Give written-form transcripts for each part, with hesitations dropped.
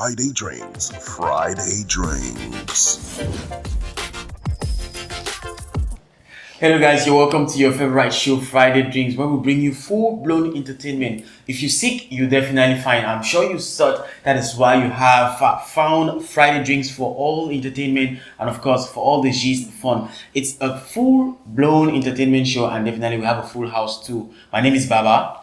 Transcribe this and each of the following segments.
Friday Drinks. Friday Drinks. Hello guys, you're welcome to your favorite show, Friday Drinks, where we bring you full-blown entertainment. If you seek, you definitely find. I'm sure you sought. That is why you have found Friday Drinks for all entertainment and of course for all the gist fun. It's a full-blown entertainment show and definitely we have a full house too. My name is Baba.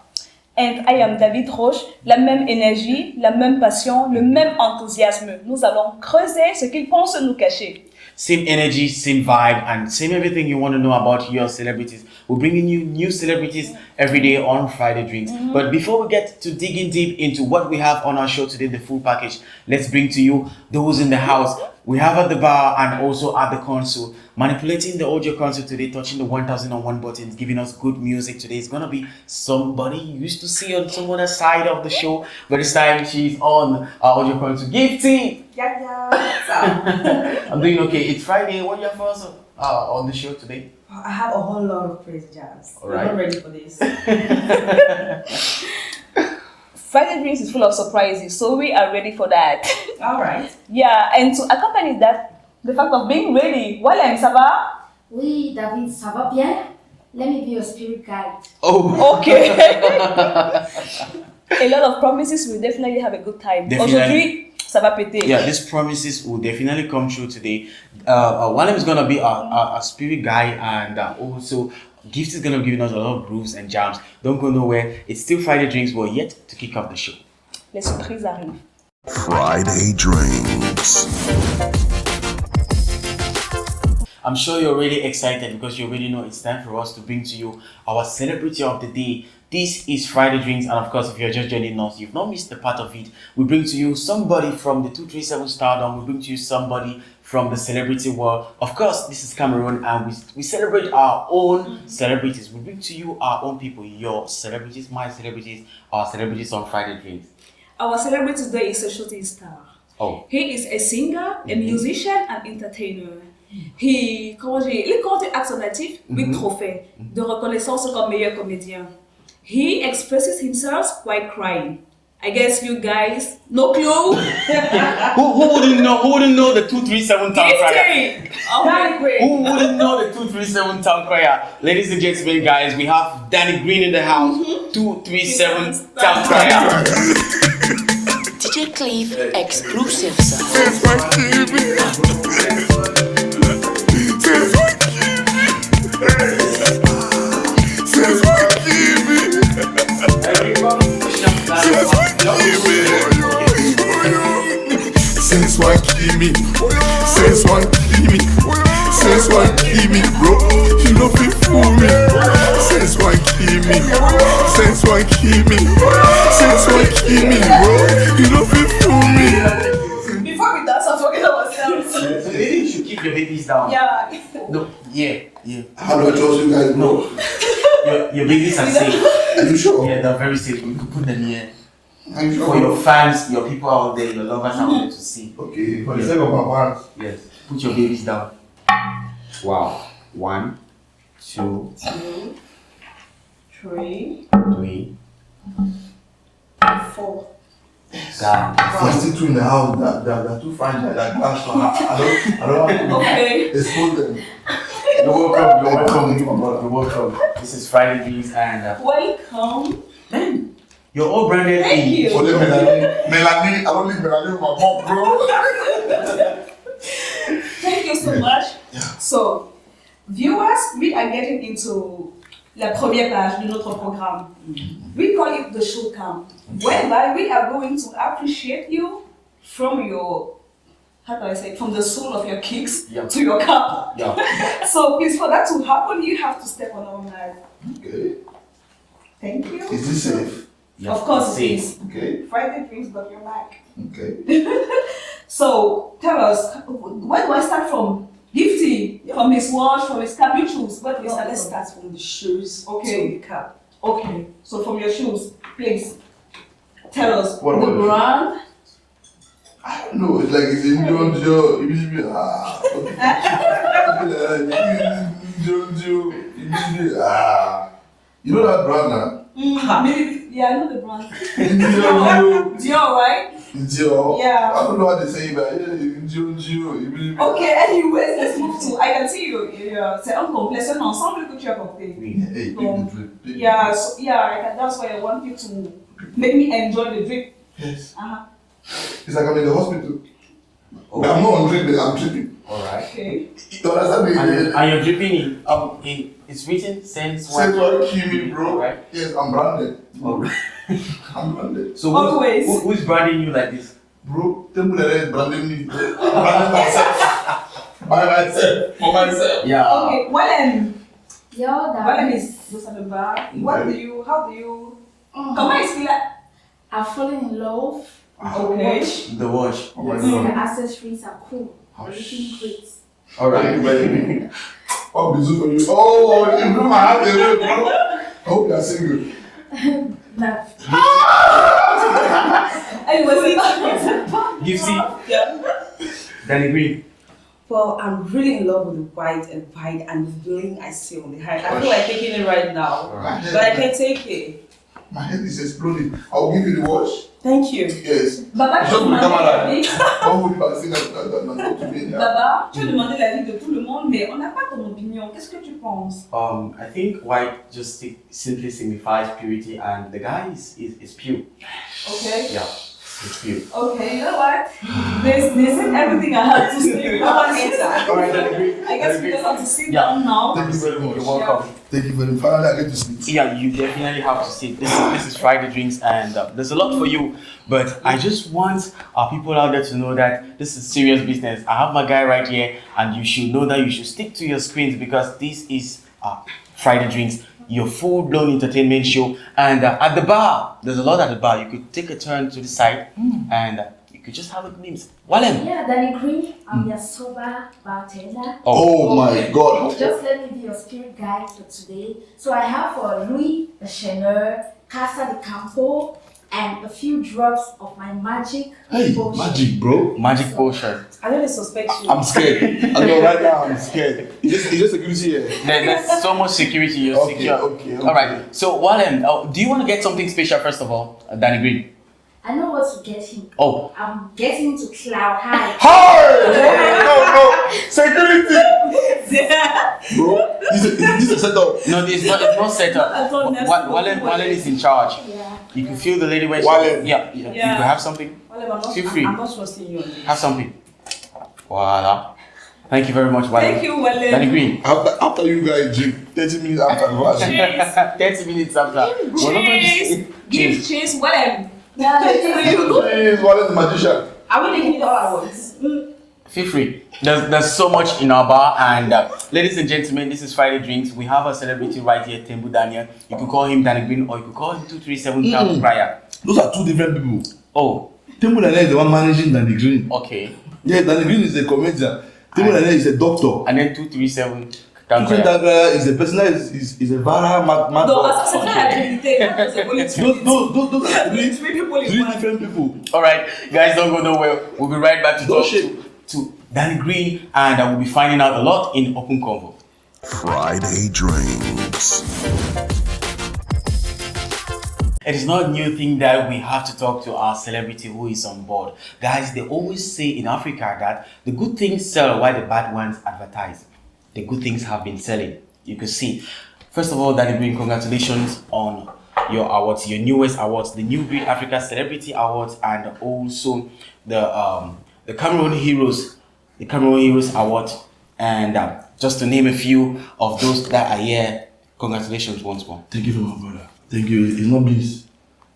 And I am David Roche, la même énergie, la même passion, le même enthousiasme. Nous allons creuser ce qu'ils pensent nous cacher. Same energy, same vibe, and same everything you want to know about your celebrities. We're bringing you new celebrities every day on Friday Drinks. But before we get to digging deep into what we have on our show today, the full package, let's bring to you those in the house. We have at the bar and also at the console, manipulating the audio console today, touching the 1001 buttons, giving us good music today. It's gonna be somebody you used to see on some other side of the show, but this time she's on our audio console. Gifty! Yeah, what's up? I'm doing okay. It's Friday. What do you have for us on the show today? I have a whole lot of praise jams. All right. I'm not ready for this. Friday Drinks is full of surprises, so we are ready for that. All right. Yeah, and to accompany that, the fact of being ready. Walem, ça va? Oui, David, ça va bien? Let me be your spirit guide. Oh, Okay. A lot of promises, we'll definitely have a good time. Definitely. Aujourd'hui, ça va péter. yeah, these promises will definitely come true today. One is gonna be our spirit guy, and also Gift is gonna be giving us a lot of grooves and jams. Don't go nowhere. It's still Friday Drinks, but yet to kick off the show. Les surprises arrivent. Friday Drinks. I'm sure you're really excited because you already know it's time for us to bring to you our celebrity of the day. This is Friday Drinks, and of course, if you're just joining us, you've not missed a part of it. We bring to you somebody from the 237 Stardom. We bring to you somebody from the celebrity world. Of course, this is Cameroon, and we celebrate our own celebrities. We bring to you our own people, your celebrities, my celebrities, our celebrities on Friday Drinks. Our celebrity today is a shooting star. Oh, He is a singer, a musician, and entertainer. Il compte acteur natif, 8 trophées de reconnaissance comme meilleur comédien. He expresses himself while crying. I guess you guys, no clue. who wouldn't know? Who wouldn't know the 237 town crier? Gifty! Oh, great. Who wouldn't know the 237 town crier? Ladies and gentlemen, guys, we have Danny Green in the house. 237 town crier. DJ Cleve exclusive, sir. Since one kill me, bro, you know fi fool me. Since one kill me, bro, you know fi fool me. Before we dance, I forget ourselves. So maybe you should keep your babies down. Yeah. No, yeah. How do I trust you guys? No. Your babies are safe. Are you sure? Yeah, they're very safe. You could put them here. Are you sure? For your fans, your people out there, your lovers out there to see. Okay, for the sake of my parents. Yes. Put your babies down. Wow. 1, 2, 2, 3, 3. 4. God. There's still two in the house that too fine that glass. So I don't want to Okay. expose them. You're welcome. This is Friday Drinks and Welcome. man, you're all branded Thank in. you. For them, Melanie, I don't leave Melanie with my mom, bro. Thank you so much. Yeah. So, viewers, we are getting into la première page de notre programme. We call it the show cam, whereby we are going to appreciate you from your, how do I say, from the soul of your kicks Yeah. to your cup. Yeah. So, please, for that to happen, you have to step on our mic. Okay. Thank you. Is this safe? Yeah. Of course it Safe. is. Okay. Friday Drinks got your mic. Okay. So, tell us, where do I start from? Gifty, from his watch, from his cap, you choose. Where do we start? Let's start from the shoes Okay. to the cup. Okay, so from your shoes, please tell us What the about the brand. I don't know. It's like it's in Joe. You know that brand now? Maybe, yeah, I know the brand. Joe. Dior, right? Gio. Yeah. I don't know what they say, but Gio. You believe me? Okay, anyways, let's move to. I can see you. C'est un complet, c'est un ensemble que tu as porté. Hey, Donc, big yeah, so, yeah, that's why I want you to make me enjoy the drip. Yes. Uh-huh. It's like I'm in the hospital. But I'm not on drip, I'm dripping. Alright. Okay. You understand me? And you're dripping it's written since Central Kimi, bro. Right. Yes, I'm branded. Alright. I'm branded. So Always. who's branding you like this? Bro, Temple Lele branded me. I'm branding myself. By myself. For myself. Yeah. Okay, Wallen. Yo, Wallen that is Dosanaba. How do you, comment expliquer là? I've fallen in love. Okay. The wash. Oh my The god. accessories are cool. Everything great. Alright. Oh, busy for you. Oh, you blew my heart away, bro. I hope you're single. Now, You see, Yeah. Danny Green. Well, I'm really in love with the white and the bling I see on the hair. I feel like taking it right now, My but I head, can't take it. my head is exploding. I'll give you the wash. Thank you. Yes. Baba, tu Just as pour le demandé camarade. l'avis. Don't hold it back, say that to me. Baba, tu as demandé l'avis de tout le monde, mais on n'a pas ton opinion. Qu'est-ce que tu penses? I think white just simply signifies purity, and the guy is pure. Okay. Yeah, it's pure. Okay, you know what? This isn't everything I have to say. No one answer. Alright, Danny Green. I guess we just have to sit down now. Thank you very much. You're welcome. Thank you very much. Finally, I get to sleep. Yeah, you definitely have to sit. This is Friday Drinks, and there's a lot for you. But I just want our people out there to know that this is serious business. I have my guy right here, and you should know that you should stick to your screens because this is Friday Drinks, your full-blown entertainment show. And at the bar, there's a lot at the bar. You could take a turn to the side, and you could just have a glimpse. Wallen. yeah, Danny Green, I'm your sober bartender. Oh my god. Just let me be your spirit guide for today. So I have for Louis the Chanel, Casa de Campo, and a few drops of my magic Hey, potion. magic, bro. Magic potion. I really suspect you. I'm scared. I know right now I'm scared. It's just security here. There's so much security. You're Okay, secure. okay. All right. So Wallen, do you want to get something special first of all, Danny Green? I know what to get him. Oh. I'm getting to cloud high. Hi! No. Security! Bro, this is a setup. No, it's not set up. I thought next to Wallen is in charge. Yeah. You can feel the lady when Wallen. Yeah. You can have something. Feel free. I'm not trusting you on this. Have something. Voila. Thank you very much, Wallen. Thank you, Wallen. Danny Green. After you guys drink, 30 minutes after the watch. 30 minutes after. We're not going to Cheers. Give cheers, Wallen. Yeah, Please, what is the magician? Are we taking it all at once? Feel free. There's so much in our bar, and ladies and gentlemen, this is Friday Drinks. We have a celebrity right here, Tembu Daniel. You could call him Danny Green, or you could call him 237 Count Prior. Those are two different people. Oh, Temple Lele is the one managing Danny Green. okay. Yeah, Danny Green is a comedian. Temple Lele is a doctor. And then 237 Count Tutu Prior. Dagra is a person that is a viral mad Donc, dog. ça, c'est pas la vérité. C'est politique. Those are Three people in three one. different people. All right, guys, don't go nowhere. We'll be right back to Don't talk shake. to Danny Green, and we'll be finding out a lot in Open Convo. Friday Drinks. It is not a new thing that we have to talk to our celebrity who is on board. Guys, they always say in Africa that the good things sell while the bad ones advertise. The good things have been selling. You can see. First of all, Danny Green, congratulations on your awards, your newest awards, the New Breed Africa Celebrity Awards, and also the Cameroon Heroes Award. And just to name a few of those that are here, congratulations once more. Thank you for my brother. Thank you. It's not beans.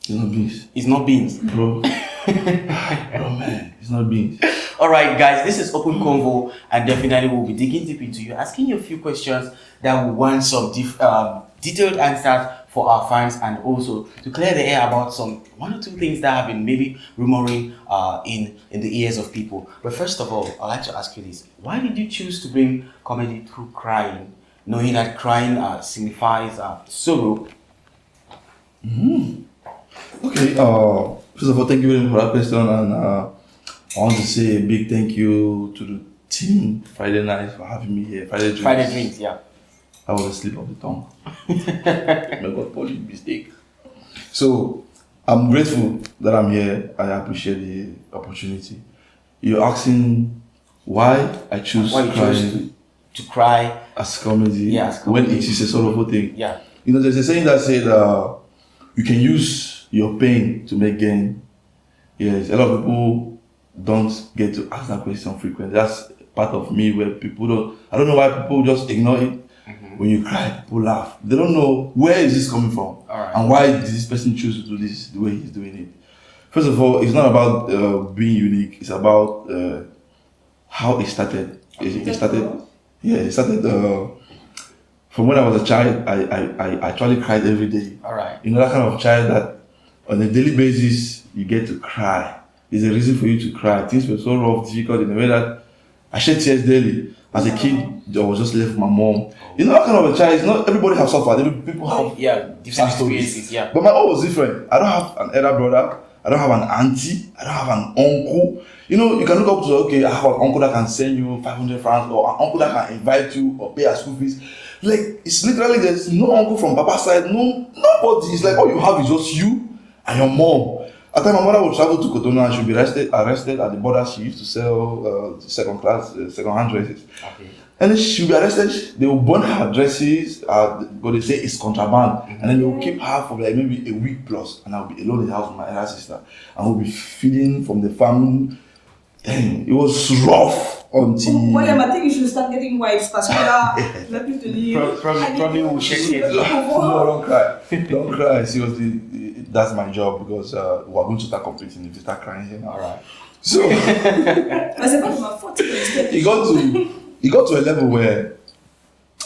It's not beans. It's not beans. Bro. Bro, man. It's not beans. All right, guys, this is Open Convo, and definitely we'll be digging deep into you, asking you a few questions that we want some detailed answers for our fans, and also to clear the air about one or two things that have been maybe rumoring in the ears of people. But first of all, I'd like to ask you this: why did you choose to bring comedy through crying, knowing that crying signifies sorrow? Okay. First of all, thank you very much for that question, and I want to say a big thank you to the team Friday Night for having me here. Friday Drinks. Yeah. I was a slip of the tongue. My God, police mistake. So, I'm grateful that I'm here. I appreciate the opportunity. You're asking why I choose Why you crying chose to cry? as comedy, Yeah, as when comedy. it is a sorrowful thing. Yeah. You know, there's a saying that said you can use your pain to make gain. Yes, a lot of people don't get to ask that question frequently. That's part of me where people don't. I don't know why people just ignore it. When you cry, people laugh. They don't know where is this coming from Alright. and why did this person choose to do this the way he's doing it. First of all, it's not about being unique. It's about how it started. It started. Yeah, it started from when I was a child. I actually cried every day. All right. You know, that kind of child that on a daily basis you get to cry. There's a reason for you to cry. Things were so rough, difficult in a way that I shed tears daily. As a kid, I was just left with my mom. You know, that kind of a child. It's not everybody has suffered. People have Yeah, different stories. experiences. Yeah. But my own was different. I don't have an elder brother. I don't have an auntie. I don't have an uncle. You know, you can look up to, okay, I have an uncle that can send you 500 francs or an uncle that can invite you or pay your school fees. Like, it's literally, there's no uncle from Papa's side, nobody. It's like all you have is just you and your mom. At the time, my mother would travel to Cotonou and she'd be arrested at the border. She used to sell second-hand dresses. Okay. And then she'll be arrested, they will burn her dresses, but they say it's contraband. And then they will keep her for like maybe a week plus. And I'll be alone in the house with my elder sister. And we'll be feeding from the farm. Dang, it was rough until. William, I think you should start getting wives, particular. Let me tell you. Probably will check it. No, don't cry. Don't cry. Seriously, that's my job because we're going to start competing if you start crying here now. All right. So I said, but my 40 it got to a level where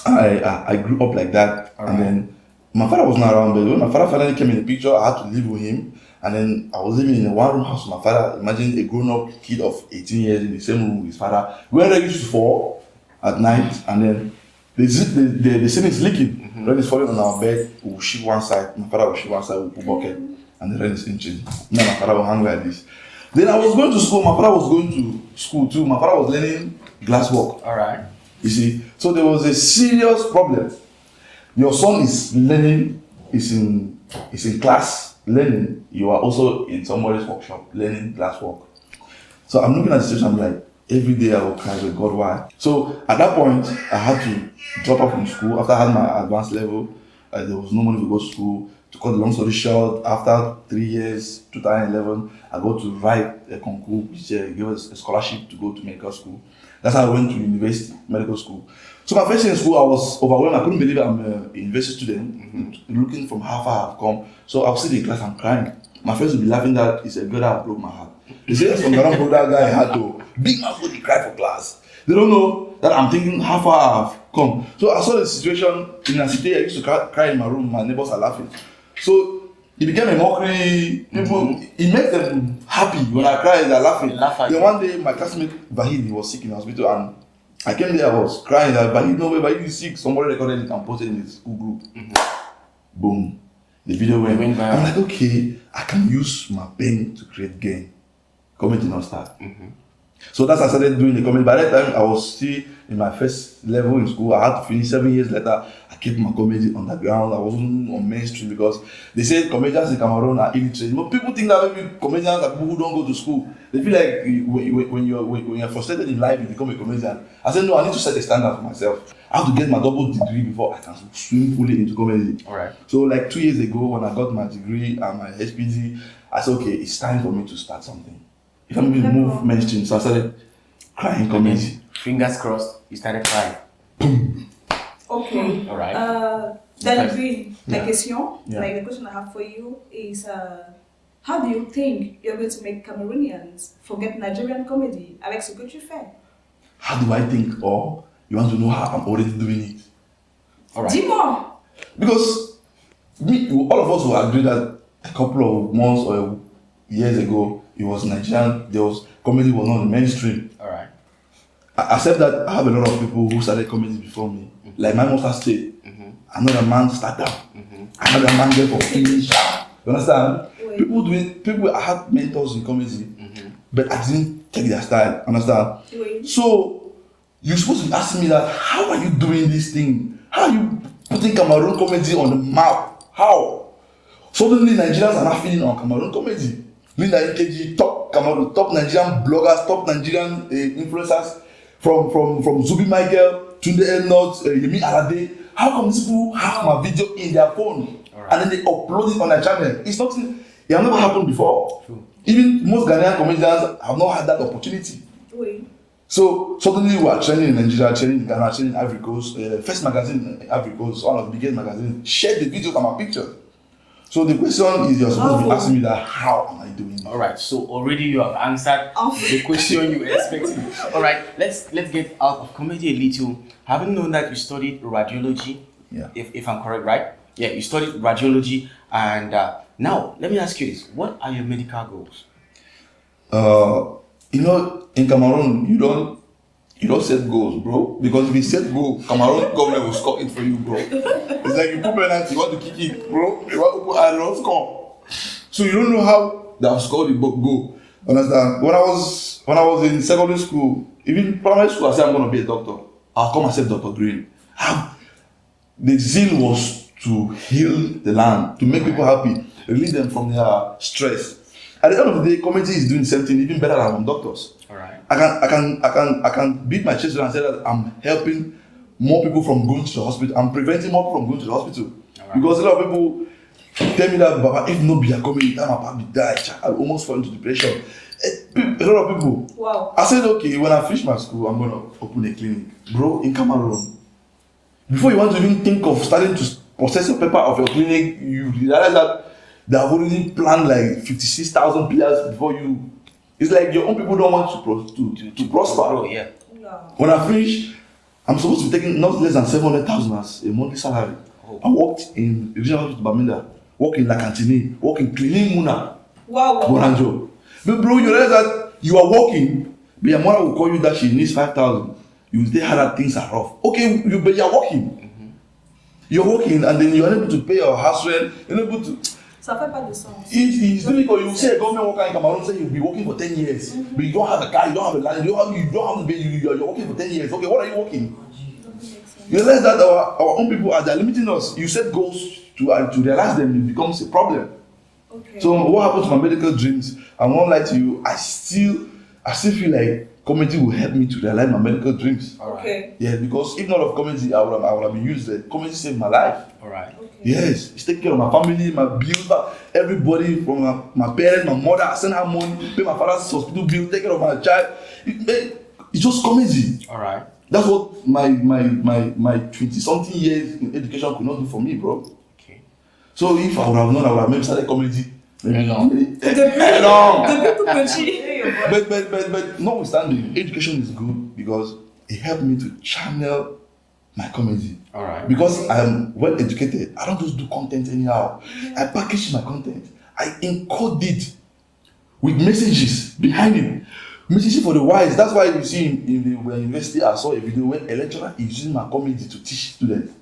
I grew up like that. All And right. then my father was not around, but when my father finally came in the picture, I had to live with him. And then I was living in a one-room house with my father. Imagine a grown-up kid of 18 years in the same room with his father. When they used to fall at night, and then the ceiling is leaking. Rain is falling on our bed. We'll shift one side. My father will shift one side. We'll put bucket, and the rain is inching. Now my father will hang like this. Then I was going to school. My father was going to school too. My father was learning glasswork. All right. You see, so there was a serious problem. Your son is learning, is in class learning. You are also in somebody's workshop learning glasswork. So I'm looking at the situation. I'm like, every day I will cry with God, why? So at that point, I had to drop out from school. After I had my advanced level, there was no money to go to school. To cut the long story short, after 3 years, 2011, I got to write a concours which gave us a scholarship to go to medical school. That's how I went to university, medical school. So my first year in school, I was overwhelmed. I couldn't believe I'm a university student, looking from how far I've come. So I'll sit in class and crying. My friends will be laughing that it's a girl that broke my heart. They say, some girl broke that guy had to. Big man for the cry for class. They don't know that I'm thinking how far I've come. So I saw the situation in a city. I used to cry in my room. My neighbors are laughing. So it became a mockery. People, it makes them happy when I cry. They're laughing. They laugh at Then you. one day, my classmate Vahid, he was sick in the hospital, and I came there. I was crying. That Vahid, no way, Vahid is sick. Somebody recorded it and posted it in his school group. Boom, the video went. went viral. I'm like, okay, I can use my pain to create gain. Comedy did not start. So that's how I started doing the comedy. By that time, I was still in my first level in school. I had to finish 7 years later. I kept my comedy underground. I wasn't on mainstream because they said comedians in Cameroon are illiterate. But people think that maybe comedians are people who don't go to school. They feel like when you're frustrated in life, you become a comedian. I said, no, I need to set a standard for myself. I have to get my double degree before I can swim fully into comedy. All right. So like 2 years ago, when I got my degree and my HPD, I said, okay, it's time for me to start something. If I'm going to move mainstream, so I started crying comedy. Fingers crossed, you started crying. Okay. All right. Then Green, Yeah. la question, Yeah. like the question I have for you is, how do you think you're going to make Cameroonians forget Nigerian comedy avec ce que tu fais? How do I think, or you want to know how I'm already doing it? All right. Dis-moi. Because all of us will agree that a couple of months or years ago, it was Nigerian, comedy was not the mainstream. All right. I accept that I have a lot of people who started comedy before me. Like my monster state. Another man started. Another man there for finish. You understand? Wait. People I had mentors in comedy, but I didn't take their style. Understand? Wait. So you're supposed to be asking me that, how are you doing this thing? How are you putting Cameroon comedy on the map? How? Suddenly, Nigerians are not feeding on Cameroon comedy. Linda Nkeji, top Nigerian bloggers, top Nigerian influencers, from Zubi Michael, Tunde Elnot, Yemi Alade. How come these people have my video in their phone and then they upload it on their channel? It's nothing. It has never happened before. True. Even most Ghanaian comedians have not had that opportunity. Oui. So suddenly we are training in Nigeria, training in Ghana, training in Ivory Coast. First magazine in Ivory Coast, one of the biggest magazines, shared the videos and my pictures. So the question is, you're supposed to be asking me that, how am I doing it? All right, so already you have answered the question you were expecting. All right, let's get out of comedy a little. Having known that you studied radiology, Yeah. if I'm correct, right? Yeah, you studied radiology, and now let me ask you this: what are your medical goals? In Cameroon, you don't set goals, bro. Because if you set goals, Cameroon government will score it for you, bro. It's like you put penalty, you want to kick it, bro. You want to put and don't score. So you don't know how they have scored the goal. Understand? When I was in secondary school, even primary school, I said I'm gonna be a doctor. I'll call myself Dr. Green. The zeal was to heal the land, to make people happy, relieve them from their stress. At the end of the day, comedy is doing something even better than doctors. All right. I can beat my chest and say that I'm helping more people from going to the hospital. I'm preventing more people from going to the hospital. Right. Because a lot of people tell me that, Baba, if no be a comedy, time my papa die, I almost fall into depression. A lot of people. Wow. I said, okay, when I finish my school, I'm gonna open a clinic, bro, in Cameroon. Before you want to even think of starting to process your paper of your clinic, you realize that they have already planned like 56,000 players before you. It's like your own people don't want to prosper. Bro, yeah. No. When I finish, I'm supposed to be taking not less than 700,000 as a monthly salary. I worked in regional hospital Bamenda, worked in La Cantine, worked in cleaning Muna, Wow. Boranjo. But bro, you realize that you are working, but your mother will call you that she needs 5,000. You will tell her that things are rough. Okay, but you're working. You're working and then you're unable to pay your house rent, you're unable to. Ça fait pas de sens. It's difficult. You say a government worker in Cameroon, say you'll be working for 10 years, but you don't have a car, you don't have a land, you don't have a baby, you're working for 10 years. Okay, what are you working? You realize that our own people are limiting us. You set goals to realize them, it becomes a problem. Okay. So what happened to my medical dreams? I won't lie to you, I still feel like comedy will help me to realize my medical dreams. All right. Okay. Yeah, because if not of comedy, I would have been used. Comedy saved my life. All right. Okay. Yes, it's taking care of my family, my bills, everybody from my parents, my mother. I send her money, pay my father's hospital bill, take care of my child. It's just comedy. All right. That's what my 20-something years in education could not do for me, bro. Okay. So if I would have known, I would have maybe started comedy. Hello. Depuis tout petit. But notwithstanding, education is good because it helped me to channel my comedy. All right. Because I'm well educated, I don't just do content anyhow. I package my content. I encode it with messages behind it. Messages for the wise. That's why you see in the university, I saw a video where a lecturer is using my comedy to teach students.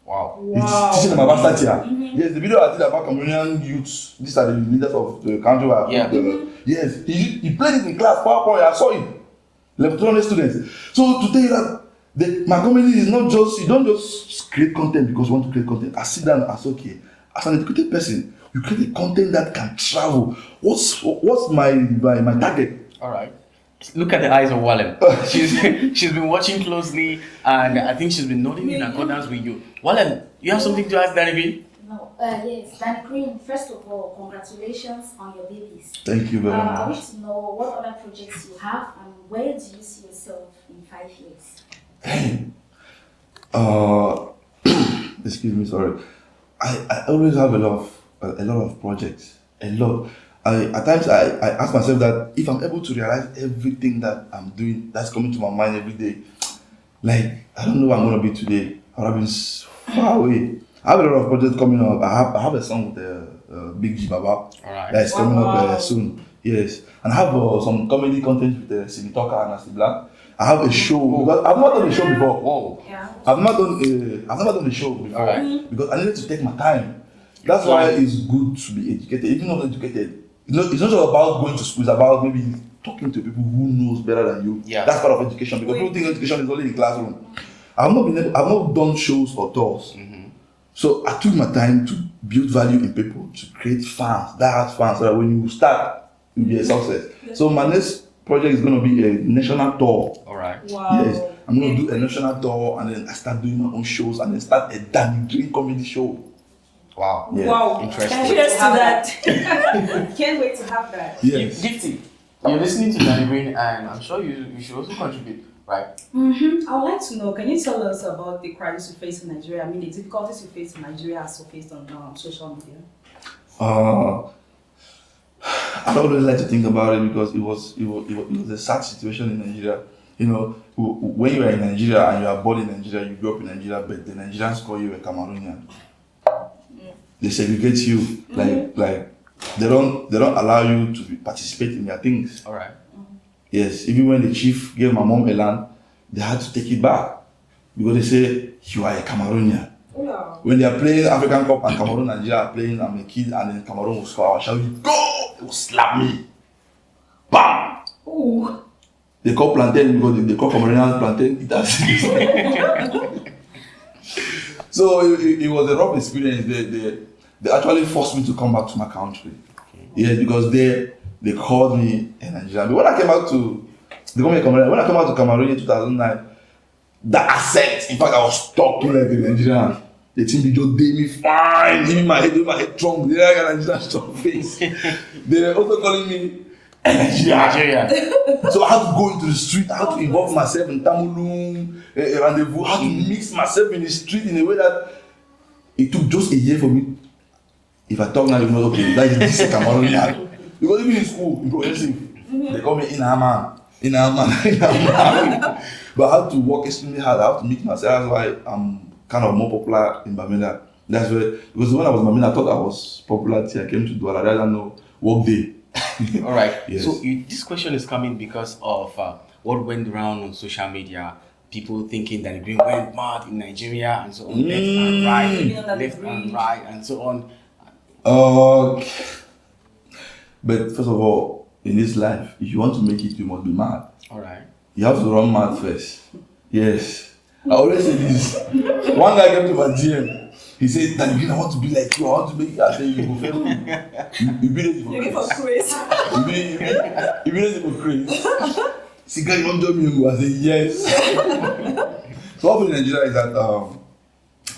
Wow. It's teaching them about satire. Yes, the video I did about Cameroonian youths. These are the leaders of the country. Where Yeah. Yes, he played it in class. PowerPoint. I saw it. Level 200 students. So to tell you that my comedy is not just, you don't just create content because you want to create content. I sit down and say, okay, as an educated person, you create a content that can travel. What's my target? All right. Look at the eyes of Wallen. She's been watching closely, and I think she's been nodding in accordance with you. Wallen, you have something to ask Danny B? No, yes, Danny Green, first of all, congratulations on your babies. Thank you very I much. wish to know what other projects you have and where do you see yourself in 5 years? Excuse me, sorry. I always have a lot of projects. A lot. At times I ask myself that if I'm able to realize everything that I'm doing, that's coming to my mind every day, like I don't know where I'm gonna be today. I would have been far away. I have a lot of projects coming up. I have a song with Big G Baba. All right. That's coming up soon. Yes, and I have some comedy content with Simi Talker and Nasty Black. I have a show because I've not done a show before. Whoa. Yeah. I've never done a show before Alright. because I needed to take my time. That's why it's good to be educated. Even not educated, it's not just about going to school. It's about maybe talking to people who knows better than you. Yeah. That's part of education because people think education is only in the classroom. I've not done shows or tours. So I took my time to be build value in people, to create fans, that fans, so that when you start, you'll be a success. So my next project is going to be a national tour. All right. Wow. Yes, I'm going to do a national tour, and then I start doing my own shows, and then start a Danny Green comedy show. Wow. Yeah. Wow. Interesting. Cheers to that. Can't wait to have that. Yes. Gifty, you're listening to Danny Green, and I'm sure you should also contribute, right? I would like to know, can you tell us about the crisis you face in Nigeria? I mean, the difficulties you face in Nigeria are surfaced on social media. I don't really like to think about it because it was a sad situation in Nigeria. You know, when you are in Nigeria and you are born in Nigeria, you grew up in Nigeria, but the Nigerians call you a Cameroonian. They segregate you, like they don't allow you to participate in their things. All right. Yes, even when the chief gave my mom a land, they had to take it back because they say you are a Cameroonian. Wow. When they are playing African Cup and Cameroon and Nigeria are playing, I'm a kid, and then Cameroon will score, I will shout, go! They will slap me. Bam! Ooh. They call plantain because they call Cameroonian plantain eaters. So it was a rough experience. They actually forced me to come back to my country. Okay. Yeah, because they called me a Nigerian. But when I came back to when I came back to Cameroon in 2009, the accent, in fact, I was talking like a Nigerian. The team they just did me fine. Even my head strong. They like a Nigerian strong face. They were also calling me a Nigerian. So I had to go into the street. I had to involve myself in Tamulung, a rendezvous. I had to mix myself in the street in a way that it took just a year for me. If I talk now, you know, okay, that is this Cameroonian. Because even in school, in progressive, they call me Inaman. But I had to work extremely hard. I have to mix myself. That's why I'm kind of more popular in Bamenda. That's why, because when I was in Bamenda, I thought I was popular till I came to Douala. I didn't know work day. All right. Yes. So this question is coming because of what went around on social media. People thinking that Green went mad in Nigeria and so on, left and right, and so on. Okay. But first of all, in this life, if you want to make it, you must be mad. All right. You have to run mad first. Yes. I always say this. One guy came to my GM. He said, Danny, I want to be like you. I want to make it. I said, you go fail me. You be ready for Looking grace. for Chris. You be ready for grace. See, guy, you want to join me? I said, yes. So what happened in Nigeria is that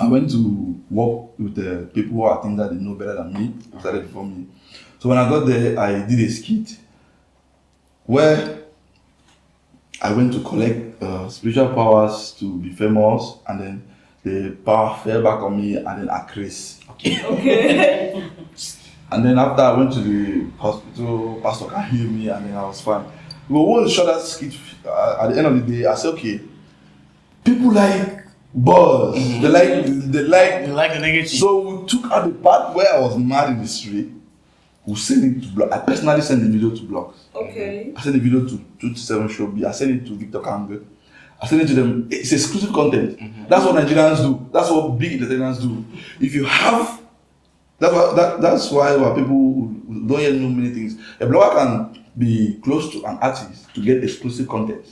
I went to work with the people who I think that they know better than me, who started before me. So when I got there, I did a skit where I went to collect spiritual powers to be famous, and then the power fell back on me, and then I crashed. Okay. And then after I went to the hospital, pastor can heal me, and then I was fine. But one shot that skit, at the end of the day, I said, okay, people like buzz, they like You like the negative. So we took out the part where I was mad in the street. We sent it to blog. I personally sent the video to blogs. Okay. I sent the video to 227 Show B. I sent it to Victor Kange. I sent it to them. It's exclusive content. That's what Nigerians do. That's what big entertainers do. If you have, that's why people who don't yet know many things. A blogger can be close to an artist to get exclusive content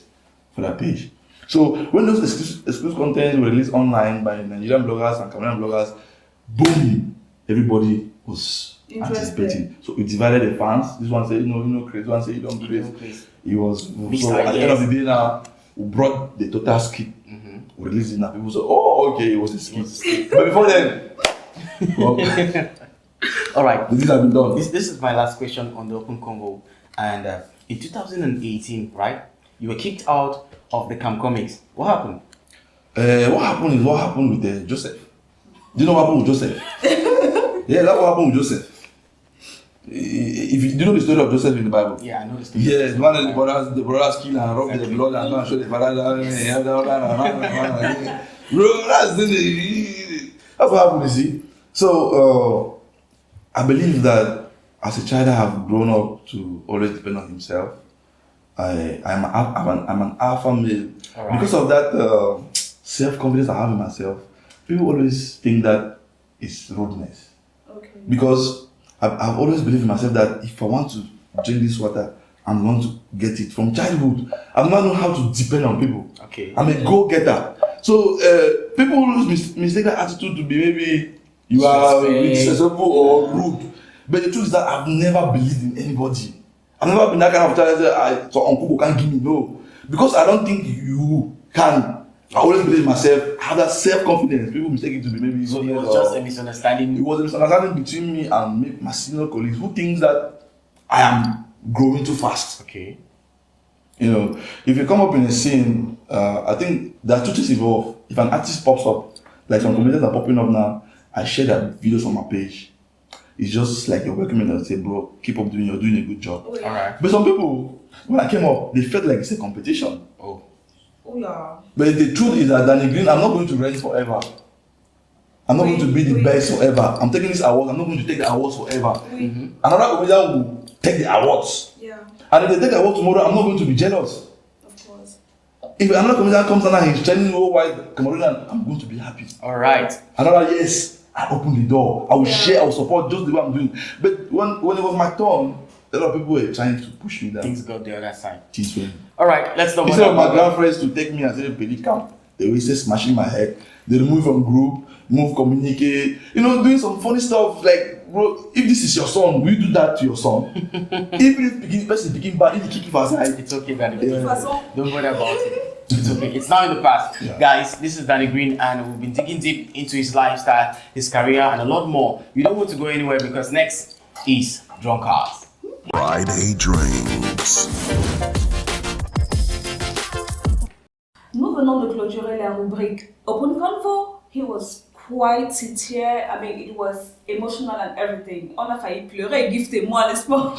for their page. So when those exclusive content were released online by Nigerian bloggers and Cameroonian bloggers, boom, everybody was anticipating. So we divided the fans. This one said, crazy. This one said, you don't crazy. It was so at the end of the day now, we brought the total skit. We released it now. People said, oh, okay, it was a skit. But before then, well, All right. this has been done. This is my last question on the Open Convo. And in 2018, right, you were kicked out of the Cam Comics. What happened? What happened with Joseph. Do you know what happened with Joseph? Yeah, that's what happened with Joseph. If you do you know the story of Joseph in the Bible? Yeah, I know the story. Yes, one of the brothers killed and rubbed the blood and show the father. Bro, that's what happened, you see. So I believe that as a child I have grown up to always depend on himself. I'm an alpha male. All right. Because of that self-confidence I have in myself, people always think that it's rudeness. Okay. Because I've always believed in myself that if I want to drink this water, I'm going to get it. From childhood, I've not known how to depend on people. Okay. I'm a go-getter. So people mistake that attitude to be maybe You are Suspect. successful or rude. But the truth is that I've never believed in anybody. I've never been that kind of child that so uncle can't give me no. Because I don't think you can. I always believe in myself. I have that self-confidence. People mistake it to be maybe So it weakness was or- just a misunderstanding. it was a misunderstanding between me and my senior colleagues who thinks that I am growing too fast. Okay. You know, if you come up in a scene, I think there are two things involved. If an artist pops up, like some comedians are popping up now, I share their videos on my page. It's just like you're welcoming and say, bro, keep up doing, you're doing a good job. Oh, yeah. All right. But some people, when I came up, they felt like it's a competition. Oh. Oh, yeah. But the truth is that Danny Green, I'm not going to reign forever. I'm not going to be the best forever. I'm taking this award. I'm not going to take the awards forever. Another comedian will take the awards. Yeah, And if they take the award tomorrow, I'm not going to be jealous. of course. If another comedian comes and he's telling me why Cameroonian, I'm going to be happy. All right. Another yes, I open the door. I will share, I will support just the way I'm doing. But when it was my turn, a lot of people were trying to push me down. Things got the other side. Things were. All right. Let's not. Instead of my grandfriends to take me and say, Pedi camp, they will say smashing my head. They remove from group, move communicate, you know, doing some funny stuff like, bro, if this is your son, will you do that to your son? Even if the person begin bad, if you kick him aside, It's okay, Danny. Yeah. Don't worry about it. It's okay. It's now in the past. Yeah. Guys, this is Danny Green, and we've been digging deep into his lifestyle, his career, and a lot more. You don't want to go anywhere because next is Drunkards. Friday Drinks. Nous venons de clôturer la rubrique Open Convo. He was quite sincere. I mean, it was emotional and everything. On a failli pleurer, Gift et moi, n'est-ce pas?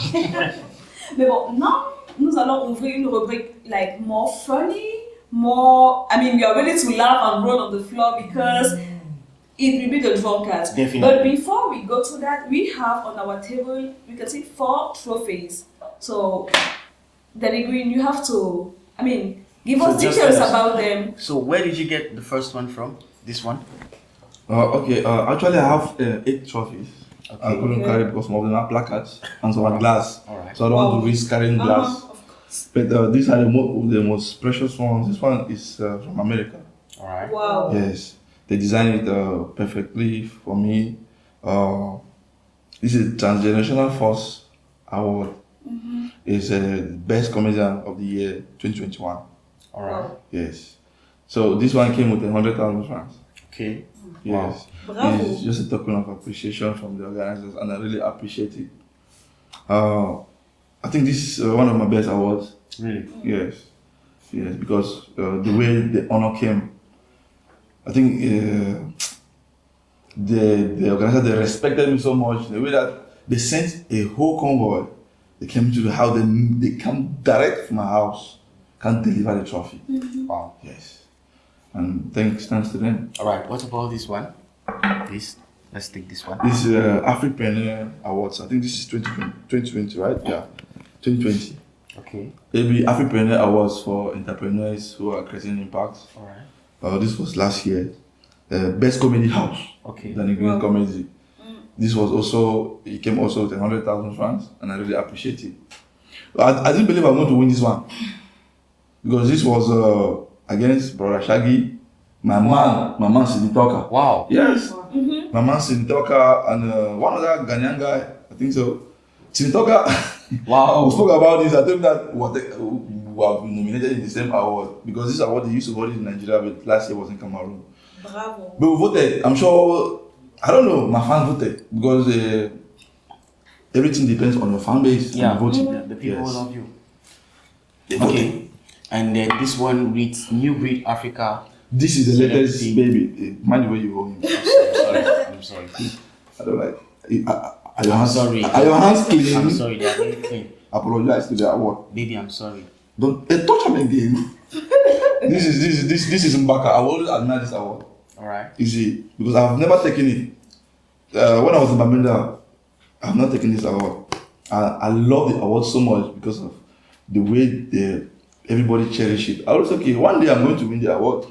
Mais bon, now, nous allons ouvrir une rubrique like more funny, more. I mean, we are ready to laugh and roll on the floor because it will be the drunkard. Definitely. But before we go to that, we have on our table, we can see 4 trophies. So, Danny Green, you have to, I mean, give us So just details tell us. about them. So, where did you get the first one from? This one? okay, actually I have 8 trophies. I couldn't carry because some of them are placards and some are glass. Alright. So I don't want to risk carrying glass. Of course. But these are the most precious ones. This one is from America. All right. Wow. Yes, they designed it perfectly for me. This is Transgenerational Force Award. It's Best Comedian of the Year 2021. All right. Yes. So this one came with 100,000 francs. Okay. Yes. Bravo. It's just a token of appreciation from the organizers, and I really appreciate it. I think this is one of my best awards. Really? Yes. Yes, because the way the honor came, I think the organizer, they respected me so much. The way that they sent a whole convoy, they came to the house, they come direct from my house, can deliver the trophy. Wow. Yes. And thanks to them. All right. What about this one? This. Let's take this one. This is Afripreneur Awards. I think this is 2020, right? Yeah, 2020. Okay. It'll be Afripreneur Awards for entrepreneurs who are creating impact. All right. This was last year. Best Comedy House. Okay. Danny Green Comedy. This was also, it came also with 100,000 francs, and I really appreciate it. I didn't believe I'm going to win this one. Because this was against Brother Shaggy, my man Sidney Talker. Wow. Yes. My man Sidney Talker and one other Ghanaian guy, I think so. Sidney Talker, Wow. we spoke about this. I told him that we have been nominated in the same award because this award they used to hold it in Nigeria, but last year was in Cameroon. Bravo. But we voted. I'm sure, I don't know, my fans voted because everything depends on your fan base Yeah. and voting. The people Yes. love you. They voted. Okay. And then this one reads New Breed Africa. This is the latest Celebrity. baby. Mind the way you hold him. I'm sorry. I don't like. Are your hands, sorry. Are your hands clean? I'm sorry. They are very clean. Apologize to the award. Baby, I'm sorry. Don't touch him again. this is Mbaka. I will always admire this award. All right. You see, because I've never taken it. When I was in Bamenda, I've not taken this award. I love the award so much because of the way everybody cherish it. I was okay. One day I'm going to win the award.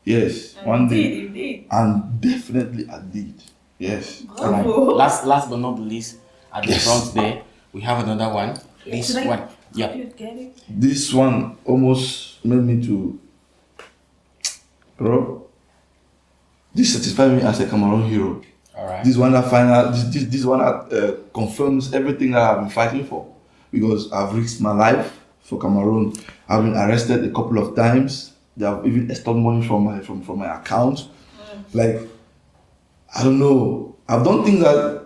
Yes, one day, Indeed. and definitely I did. Yes. All right. Bravo. Last but not the least, at the Yes. front there, we have another one. This Should I- one. Yeah. You get it? This one almost made me to, bro. This satisfied me as a Cameroon hero. All right. This one that this one that confirms everything that I've been fighting for, because I've risked my life for Cameroon. I've been arrested a couple of times. They have even extorted money from my account. Like, I don't know. I've done things that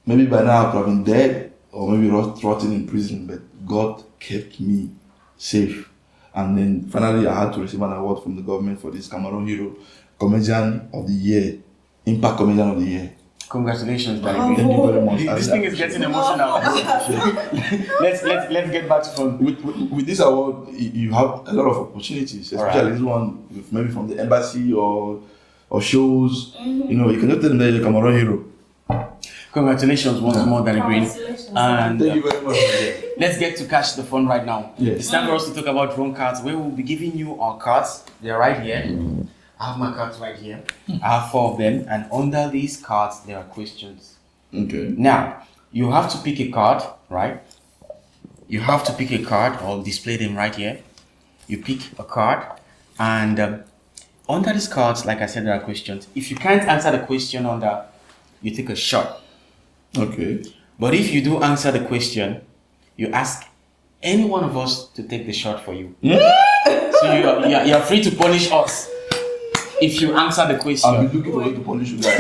maybe by now I could have been dead or maybe rotting in prison, but God kept me safe. And then finally I had to receive an award from the government for this Cameroon Hero Comedian of the Year, Impact Comedian of the Year. Congratulations, Danny Thank Green. you very much. This thing is getting emotional. let's get back to fun. With this award, you have a lot of opportunities, especially Alright. this one, with maybe from the embassy or shows. You know, you can just tell them that you're a Cameroon hero. Congratulations once more, Danny Green. Congratulations. And Thank you very much. let's get to catch the fun right now. Yes. It's time for us to talk about drone cards, where we'll be giving you our cards. They're right here. I have my cards right here. I have 4 of them, and under these cards there are questions. Okay. Now, you have to pick a card, right? You have to pick a card. I'll display them right here. You pick a card, and under these cards, like I said, there are questions. If you can't answer the question under, you take a shot. Okay. But if you do answer the question, you ask any one of us to take the shot for you. So you're free to punish us if you answer the I've question. been looking for you to punish you guys.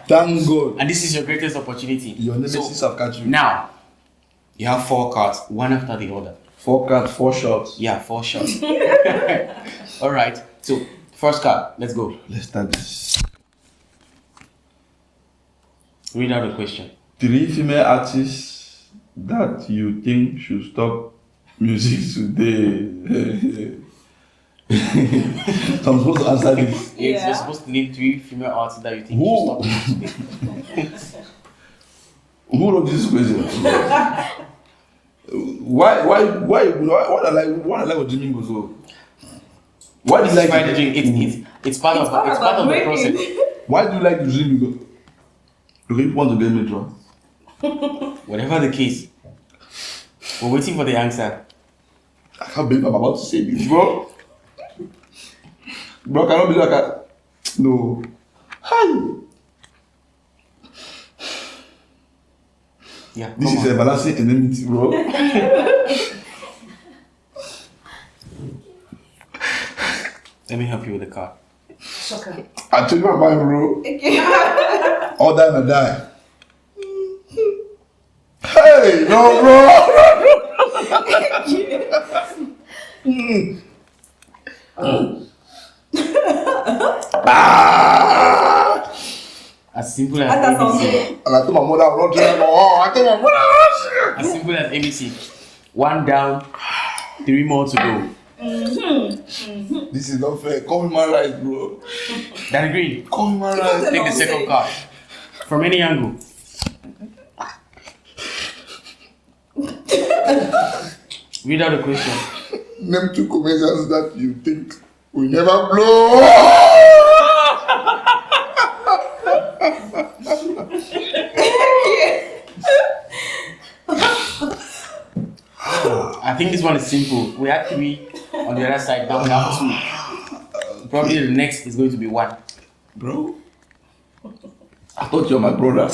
Thank God. And this is your greatest opportunity. Your nemesis have catch you. Now, you have 4 cards, one after the other. 4 cards, 4 shots. Yeah, 4 shots. All right. So, first card. Let's go. Let's start this. Read out the question. 3 female artists that you think should stop music today. So I'm supposed to answer this. Yes, you're supposed to name 3 female artists that you think Who? should stop. Who wrote this question? Why I like what Jimmy goes so? Why do you like Try the it? drink. It's part of the drinking. process. Why do you like the dream? Because you want to get me drunk. Whatever the case, we're waiting for the answer. I can't believe I'm about to say this, bro. Bro, I cannot believe I can. No. Hi. Yeah, This come is on. a balancing enmity, bro. Let me help you with the card. Shocker. I told you my mind, bro. All die and I die. Hey, no, bro. As simple as That's ABC. And I told my mother I will not drink more. I told my mother. As simple as ABC. 1 down, 3 more to go. This is not fair. Call me my right, bro. Danny Green, Call me my right. take the second card. From any angle. Read out the question. Name 2 comedians that you think will never blow. I think this one is simple. We had 3 on the other side, now we have 2. Probably the next is going to be 1. Bro, I thought you're my brother.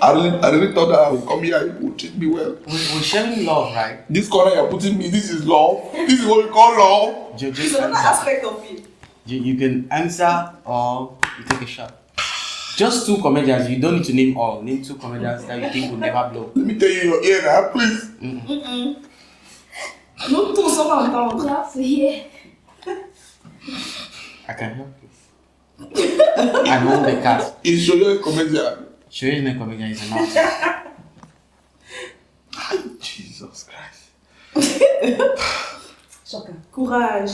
I really thought that I would come here and you would treat me well. We're sharing love, right? This corner you're putting me, this is love. This is what we call love. Just It's another answer. aspect of it. You can answer or you take a shot. Just 2 comedians. You don't need to name all. Name 2 comedians that you think will never blow. Let me tell you your ear now, please. Nous tous sommes entendre. You have to hear. I can help you. I hold the card. Is your comedian. Show you the comedian is enough. Jesus Christ. Shocker. Courage.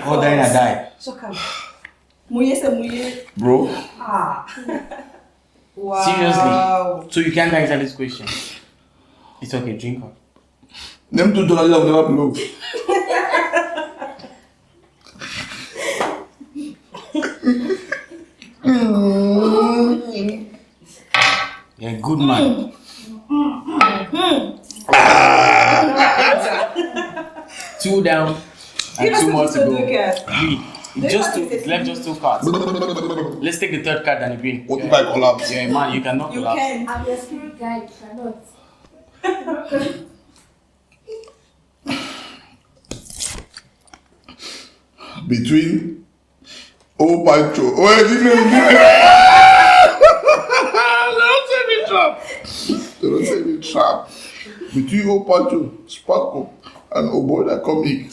All die and I die. Shocker. Mouillé, c'est mouillé. Bro, Ah. Wow. Seriously. So you can't answer this question. It's okay, drink up. them 2 dollars will never blow. You're a good man. 2 down and Give us 2 more the to go. look at. Read. It's left just 2 cards. Let's take the third card, Danny Green. What if I collapse? Yeah, man, you cannot You collapse. can. I'm your spirit guide, you cannot. Between O Pancho. Wait, don't say me trap. Don't say me trap. Between O Pancho, Sparkle, and Oboda Comic,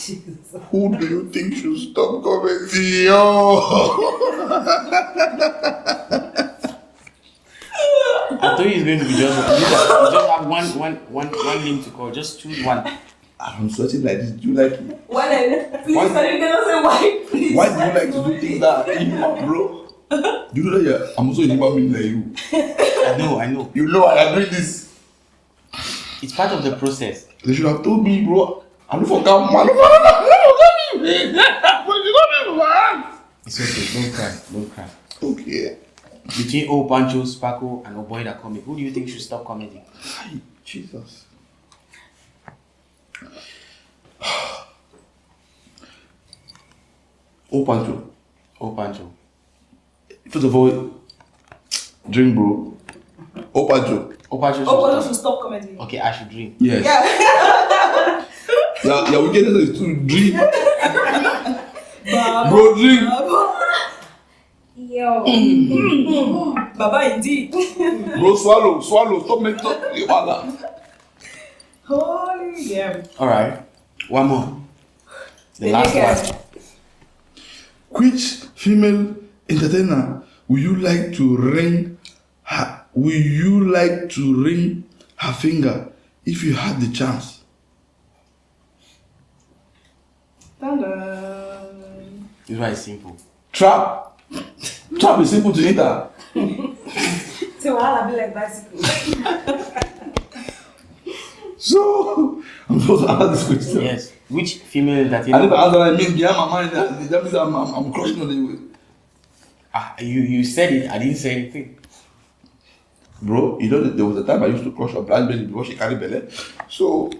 who do you think should stop commenting? Yo! I thought it's going to be just one. You just have one name to call. Just choose one. I'm sweating like this. Do you like it? Please, Why- can you cannot say why? Please. Why do you like to do things that are inhuman, bro? Do you know that I'm also a human being like you? I know. You know I am doing this. It's part of the process. They should have told me, bro. I'm not for camp, man. It's okay. Don't cry. Okay. Between O Pancho, Sparkle, and Oboy that comic, who do you think should stop commenting? Hi, Jesus. O Pancho. O Pancho. First of all, drink, bro. O Pancho. O Pancho Oh, should you stop. should stop commenting. Okay, I should drink. Yes. Yeah, wickedness is to drink. Bro, drink. Yo. Baba, indeed. Bro, swallow. Stop making talk. Holy yeah. Alright. One more. The last one. Which female entertainer would you like to ring her? Would you like to ring her finger if you had the chance? This one is simple. Trap is simple to enter. So I'll be like bicycle. So I'm supposed to answer this question. Yes. Which female I entertainer? never answer. I mean, behind my mind, that means I'm crushing on the way. You said it. I didn't say anything. Bro, you know that there was a time I used to crush on blind belly because she carried belly. So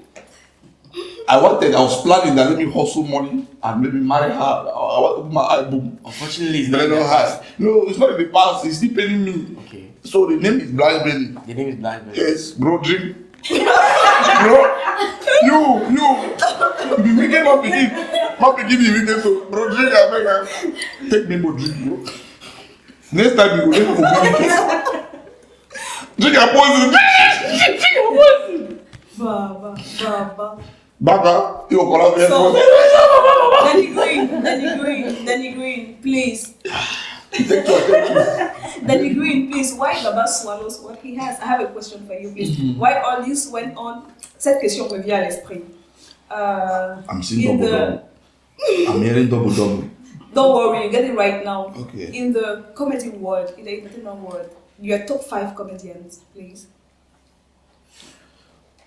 I was planning that let me hustle money and maybe marry her. I want to open my eye boom. Unfortunately, it's But I not don't that have. No, it's not in the past. It's still paying me. Okay. So the name is blind belly. The name is Blind Belly. Yes, bro, drink. Bro, you be wicked, not begin the wicked. So, bro, drink. I beg you. Take me, bro, drink, bro. Next time you go drink for wicked. Drink your poison. Drink your poison. Baba, you go call out So, here. Danny Green, please. Take two. Danny Green, please. Why Baba swallows what he has? I have a question for you, please. Why all this went on? Cette question me vient à l'esprit. I'm seeing double. I'm hearing double. Don't worry, you get it right now. Okay. In the comedy world, in the entertainment world, your top 5 comedians, please.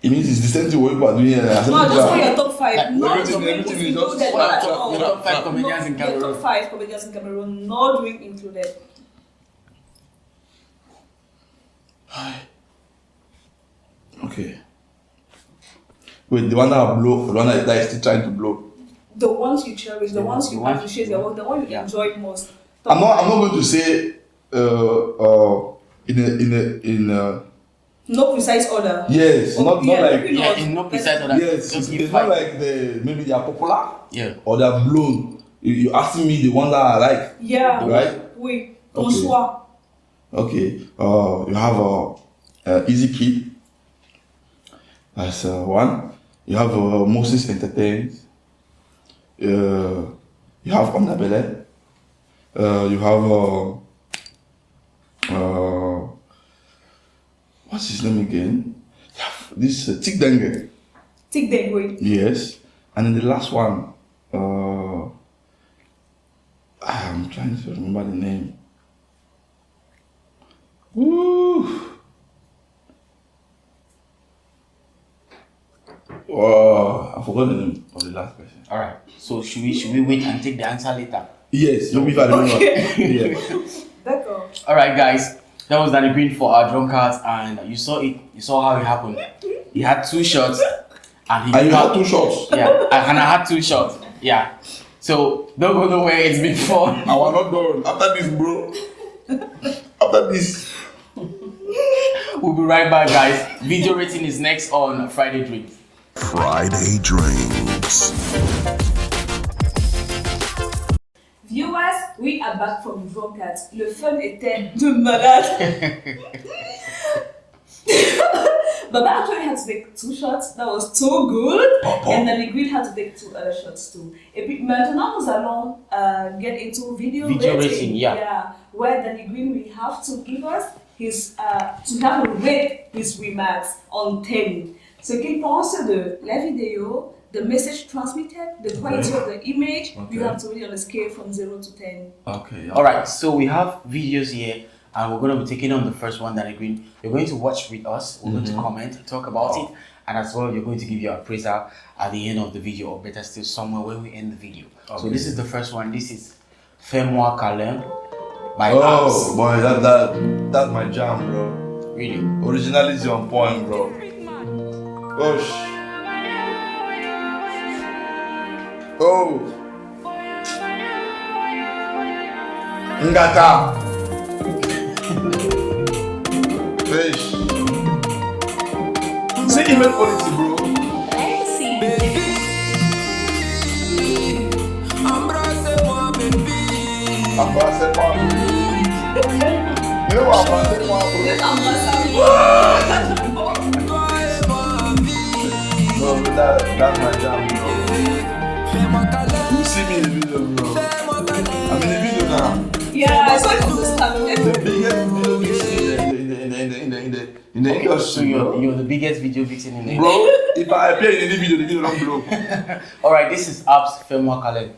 It means it's the same thing what you are doing here. No, just for your top 5. Not everything doing is included. just Not five, at top- all. The top 5 comedians in Your top Cameroon. 5 comedians in Cameroon, not doing included. Okay. Wait, the one that blow, the one that is still trying to blow. The ones you cherish, the ones you the ones- appreciate, the one you Yeah. enjoy most. I'm not going to say in a No precise order. yes, not Yeah, like maybe Yeah, in no precise order. yes, Just give it's not 5. like maybe they are popular Yeah. or they are blown. You asking me the one that I like, Yeah. right? Oui. Ton Okay. choix. Okay. You have Easy Kid. That's one. You have Moses Entertains. You have Ondabele. You have what's his name again? This Tik Denge. Take that way. Yes. And then the last one. I'm trying to remember the name. Woo! Oh, I forgot the name of the last person. Alright. So should we wait and take the answer later? Yes, maybe if I remember. Okay. Yeah. D'accord. Alright, guys. That was Danny Green for our drunkards, and you saw it. You saw how it happened. He had 2 shots, and he And you had 2 shots. Yeah, and I had 2 shots. Yeah. So don't go nowhere. It's been fun. I was not done. After this, bro. After this. We'll be right back, guys. Video rating is next on Friday Drinks. Friday Drinks. Viewers, we are back from Drunkard. Le fun était de malade. Baba actually had to take 2 shots. That was so good. And then Green had to take 2 other shots too. Et puis maintenant, nous allons get into video rating. Yeah. Where Danny Green will have to give us his to have a rate his remarks on 10. Ce qu'il pense de la vidéo, the message transmitted, the quality of the image. You have to read on a scale from 0 to 10. Okay. All right. So we have videos here, and we're going to be taking on the first one, Danny Green. You're going to watch with us. We're going to comment, talk about it, and as well, you're going to give your appraisal at the end of the video, or better still, somewhere where we end the video. So this is the first one. This is Fais-moi câlin by Abs. Oh boy, that's my jam, bro. Really? Originality on point, bro. Gosh. Oh. Ngata. Fish. See email quality, bro. Embrassez-moi, baby. You know what embrassez-moi, bro? No, that's my jam, bro. You see me in the video, bro. I'm in the video now. Yeah, I saw it on the stand. The biggest video in the industry, So bro. you're the biggest video victim in the Bro, if I appear in the video don't blow. All right, this is Abs Fais-moi câlin.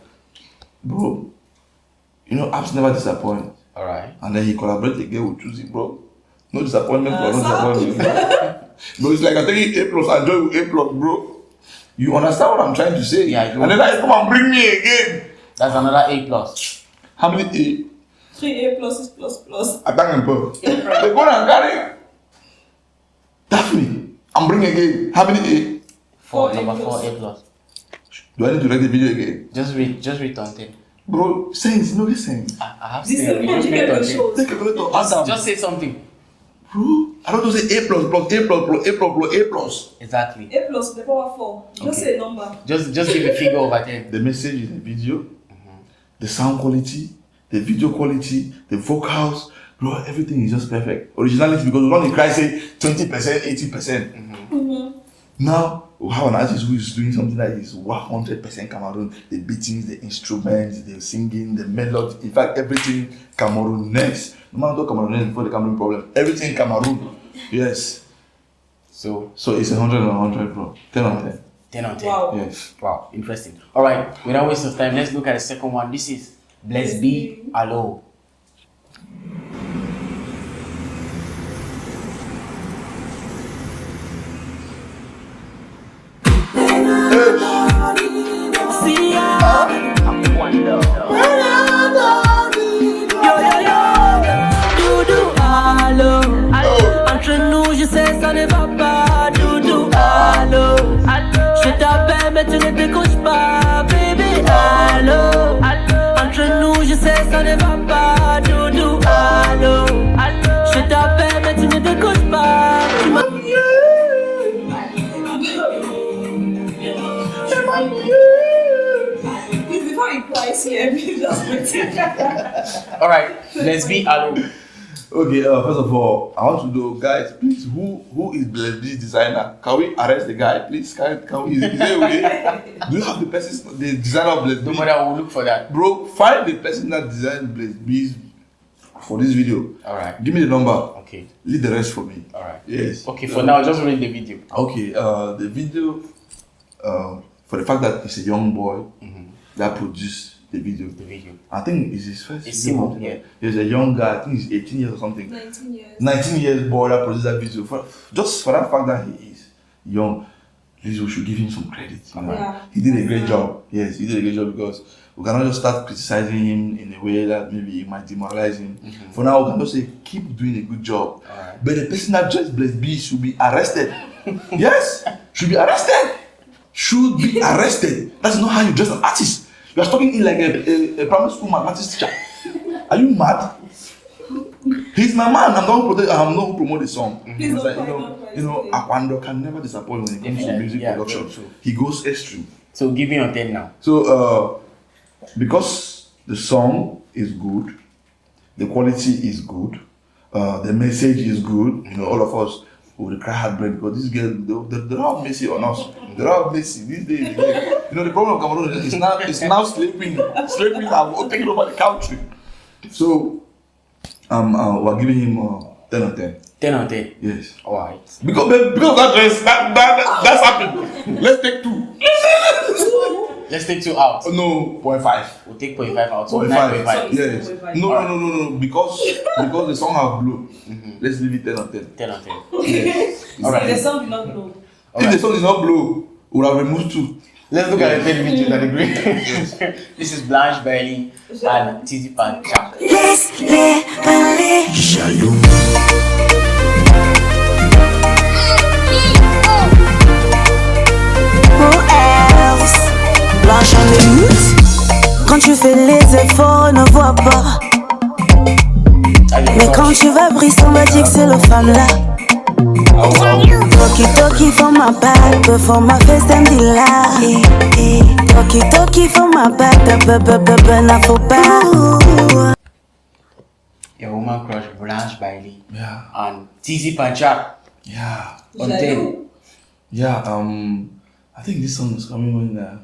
Bro, you know, apps never disappoint. All right. And then he collaborated again with Tuesday, bro. No disappointment, bro. No disappointment. Bro, it's like I'm taking A plus and join with A plus, bro. You understand what I'm trying to say? Yeah, I do. And then I come and bring me again. That's another A+. How many A? 3A plus plus. I thank him, bro. They go and carry. Daphne, I'm bringing again. How many A? 4, 4A+. number 4 A+. Do I need to write the video again? Just read on 10. Bro, sense, no get sense. I have This is said a we just read magical on 10. show. Take a calculator, answer. Just say something. Bro, I don't know say A plus plus A plus plus A plus plus A plus. Exactly. A plus, the power 4. Just say a number. Just give a figure over 10. The message in the video, the sound quality, the video quality, the vocals, bro, everything is just perfect. Originality, because we don't cry say 20%, 80%. Now we have an artist who is doing something that is 100% Cameroon. The beatings, the instruments, the singing, the melody. In fact, everything Cameroon next. No matter what Cameroon next before the Cameroon problem. Everything Cameroon. Yes. So So it's 100 on 100, bro. 10 on 10. 10 on 10. Wow. Yes. Wow, interesting. All right, without waste of time, let's look at the second one. This is Bless Be Allo. Doudou, allô. Entre nous, je sais, ça ne va pas. Doudou, allô. Je t'appelle, mais tu ne décroches pas. Baby, allô. Entre nous, je sais, ça ne va pas. Doudou, allô. Je t'appelle, mais tu ne décroches pas. Tu m'as- Before he cries here, we just waiting. All right, Bless Be Allo. Okay, first of all, I want to know, guys, please, who is this designer? Can we arrest the guy, please? Can we? Is it okay? Do you have the person, the designer of Bless Don't B? worry, I will look for that. Bro, find the person that designed Bless B for this video. All right. Give me the number. Okay. Leave the rest for me. All right. Yes. Okay, for now, just read the video. Okay, the video, for the fact that it's a young boy that produced the video. The video. I think it's his first It's video. Simon, yeah. He's a young guy, I think he's 18 years or something. 19 years. 19 years boy that produced that video. Just for that fact that he is young, please, we should give him some credit. You know? Yeah. He did a great job. Yes, he did a great job, because we cannot just start criticizing him in a way that maybe it might demoralize him. For now, we can just say, keep doing a good job. Alright. But the person that just Bless B should be arrested. Yes, should be arrested. Should be arrested. That's not how you dress an artist. You are talking in like a primary school mathematics teacher. Are you mad? He's my man. I'm not who promote the song. Please It's like, don't you know, Aquando can never disappoint when it comes to music production. very true. He goes extreme. So give me your 10 now. So because the song is good, the quality is good, the message is good. You know, all of us would cry heartbreak because these girls they don't have mercy on us. They don't have mercy these days. You know, the problem of Cameroon is now sleeping and taking over the country. So we're giving him 10 on 10. 10 on 10. Yes. Alright. Because of that dress, that's happened. Let's take 2. Let's take 2 out. No, 0.5. We'll take 0.5 out. So 0.5. 9.5. Yes. No. Because the song have blow. Let's leave it 10 on 10. 10 on 10. Yes. Alright. The song did not blow. If the song is not blow, we'll have removed 2. Let's look at the third video that agree. This is Blanche Bailey and Titi Pancha. Blanche en lutte. Quand tu fais les efforts, on ne voit pas. Mais quand tu vas briser, on va dire que c'est le fan là. Toki toki for my back, before my face and the lie. Toki toki for my back, na faut pas. Your woman crush Blanche Bailey Yeah. and Titi Pancha. Yeah. On 10. Yeah. I think this song is coming when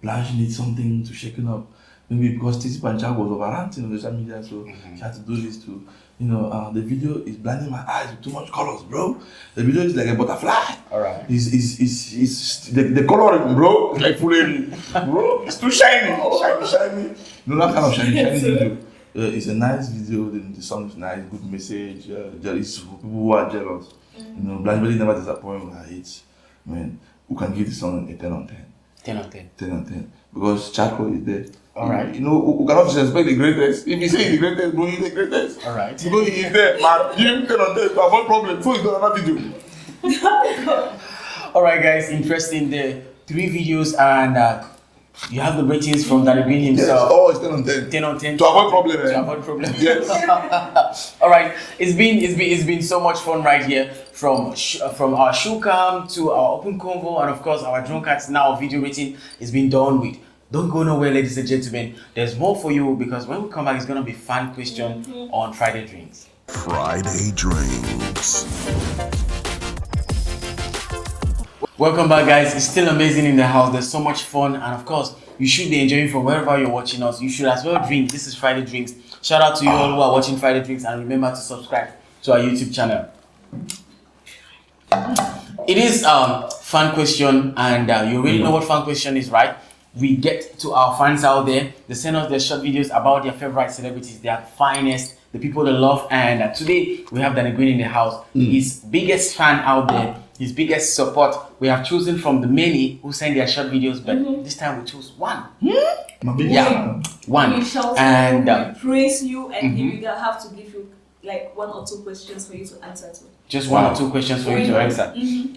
Blanche needs something to shaken up. Maybe because Titi Pancha was overranting on social media, so she had to do this to, you know, the video is blinding my eyes with too much colors, bro. The video is like a butterfly. Alright. It's the coloring, bro. It's like fully, bro. It's too shiny. Shiny. No, that kind of shiny video. It's a nice video. The song is nice, good message. It's for people who are jealous. You know, Blanche Bailey never disappoints with her hits. Man, who can give the song a 10 on 10? 10 on 10. 10 on 10. Because Chaco is there. Alright. You know, we cannot disrespect the greatest. If he say he's the greatest, bro, he's the greatest. Alright. You know, he is there, man. Give him 10 on 10 to avoid problem. So he's done another video. Alright, guys, interesting. The 3 videos and you have the ratings from Danny Green Yes, himself. it's 10 on 10. 10 on 10. To avoid problem, To avoid problem. Yes. All right, it's been so much fun right here from our show cam to our open convo and of course our drunkards now video rating is being done with. Don't go nowhere, ladies and gentlemen. There's more for you because when we come back, it's gonna be fun question on Friday Drinks. Friday Drinks. Welcome back, guys. It's still amazing in the house. There's so much fun, and of course, you should be enjoying from wherever you're watching us. You should as well drink. This is Friday Drinks. Shout out to you all who are watching Friday Drinks, and remember to subscribe to our YouTube channel. It is fun question, and you already know what fun question is, right? We get to our fans out there. They send us their short videos about their favorite celebrities, their finest, the people they love, and today we have Danny Green in the house. His biggest fan out there. His biggest support. We have chosen from the many who send their short videos, but this time we chose one. My big Yeah, one. We shout And you, we praise you, and we will have to give you like 1 or 2 questions for you to answer to. just 1 or 2 questions for you to answer.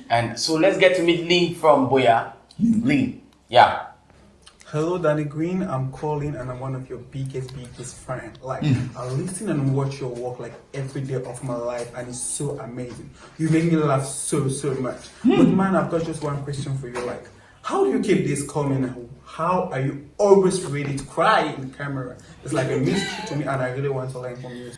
And so let's get to meet Lin from Boya. Lin, yeah. Hello, Danny Green. I'm calling and I'm one of your biggest fan. Like, I listen and watch your work like every day of my life, and it's so amazing. You make me laugh so much. But man, I've got just one question for you. Like, how do you keep this coming? How are you always ready to cry in camera? It's like a mystery to me, and I really want to learn from you.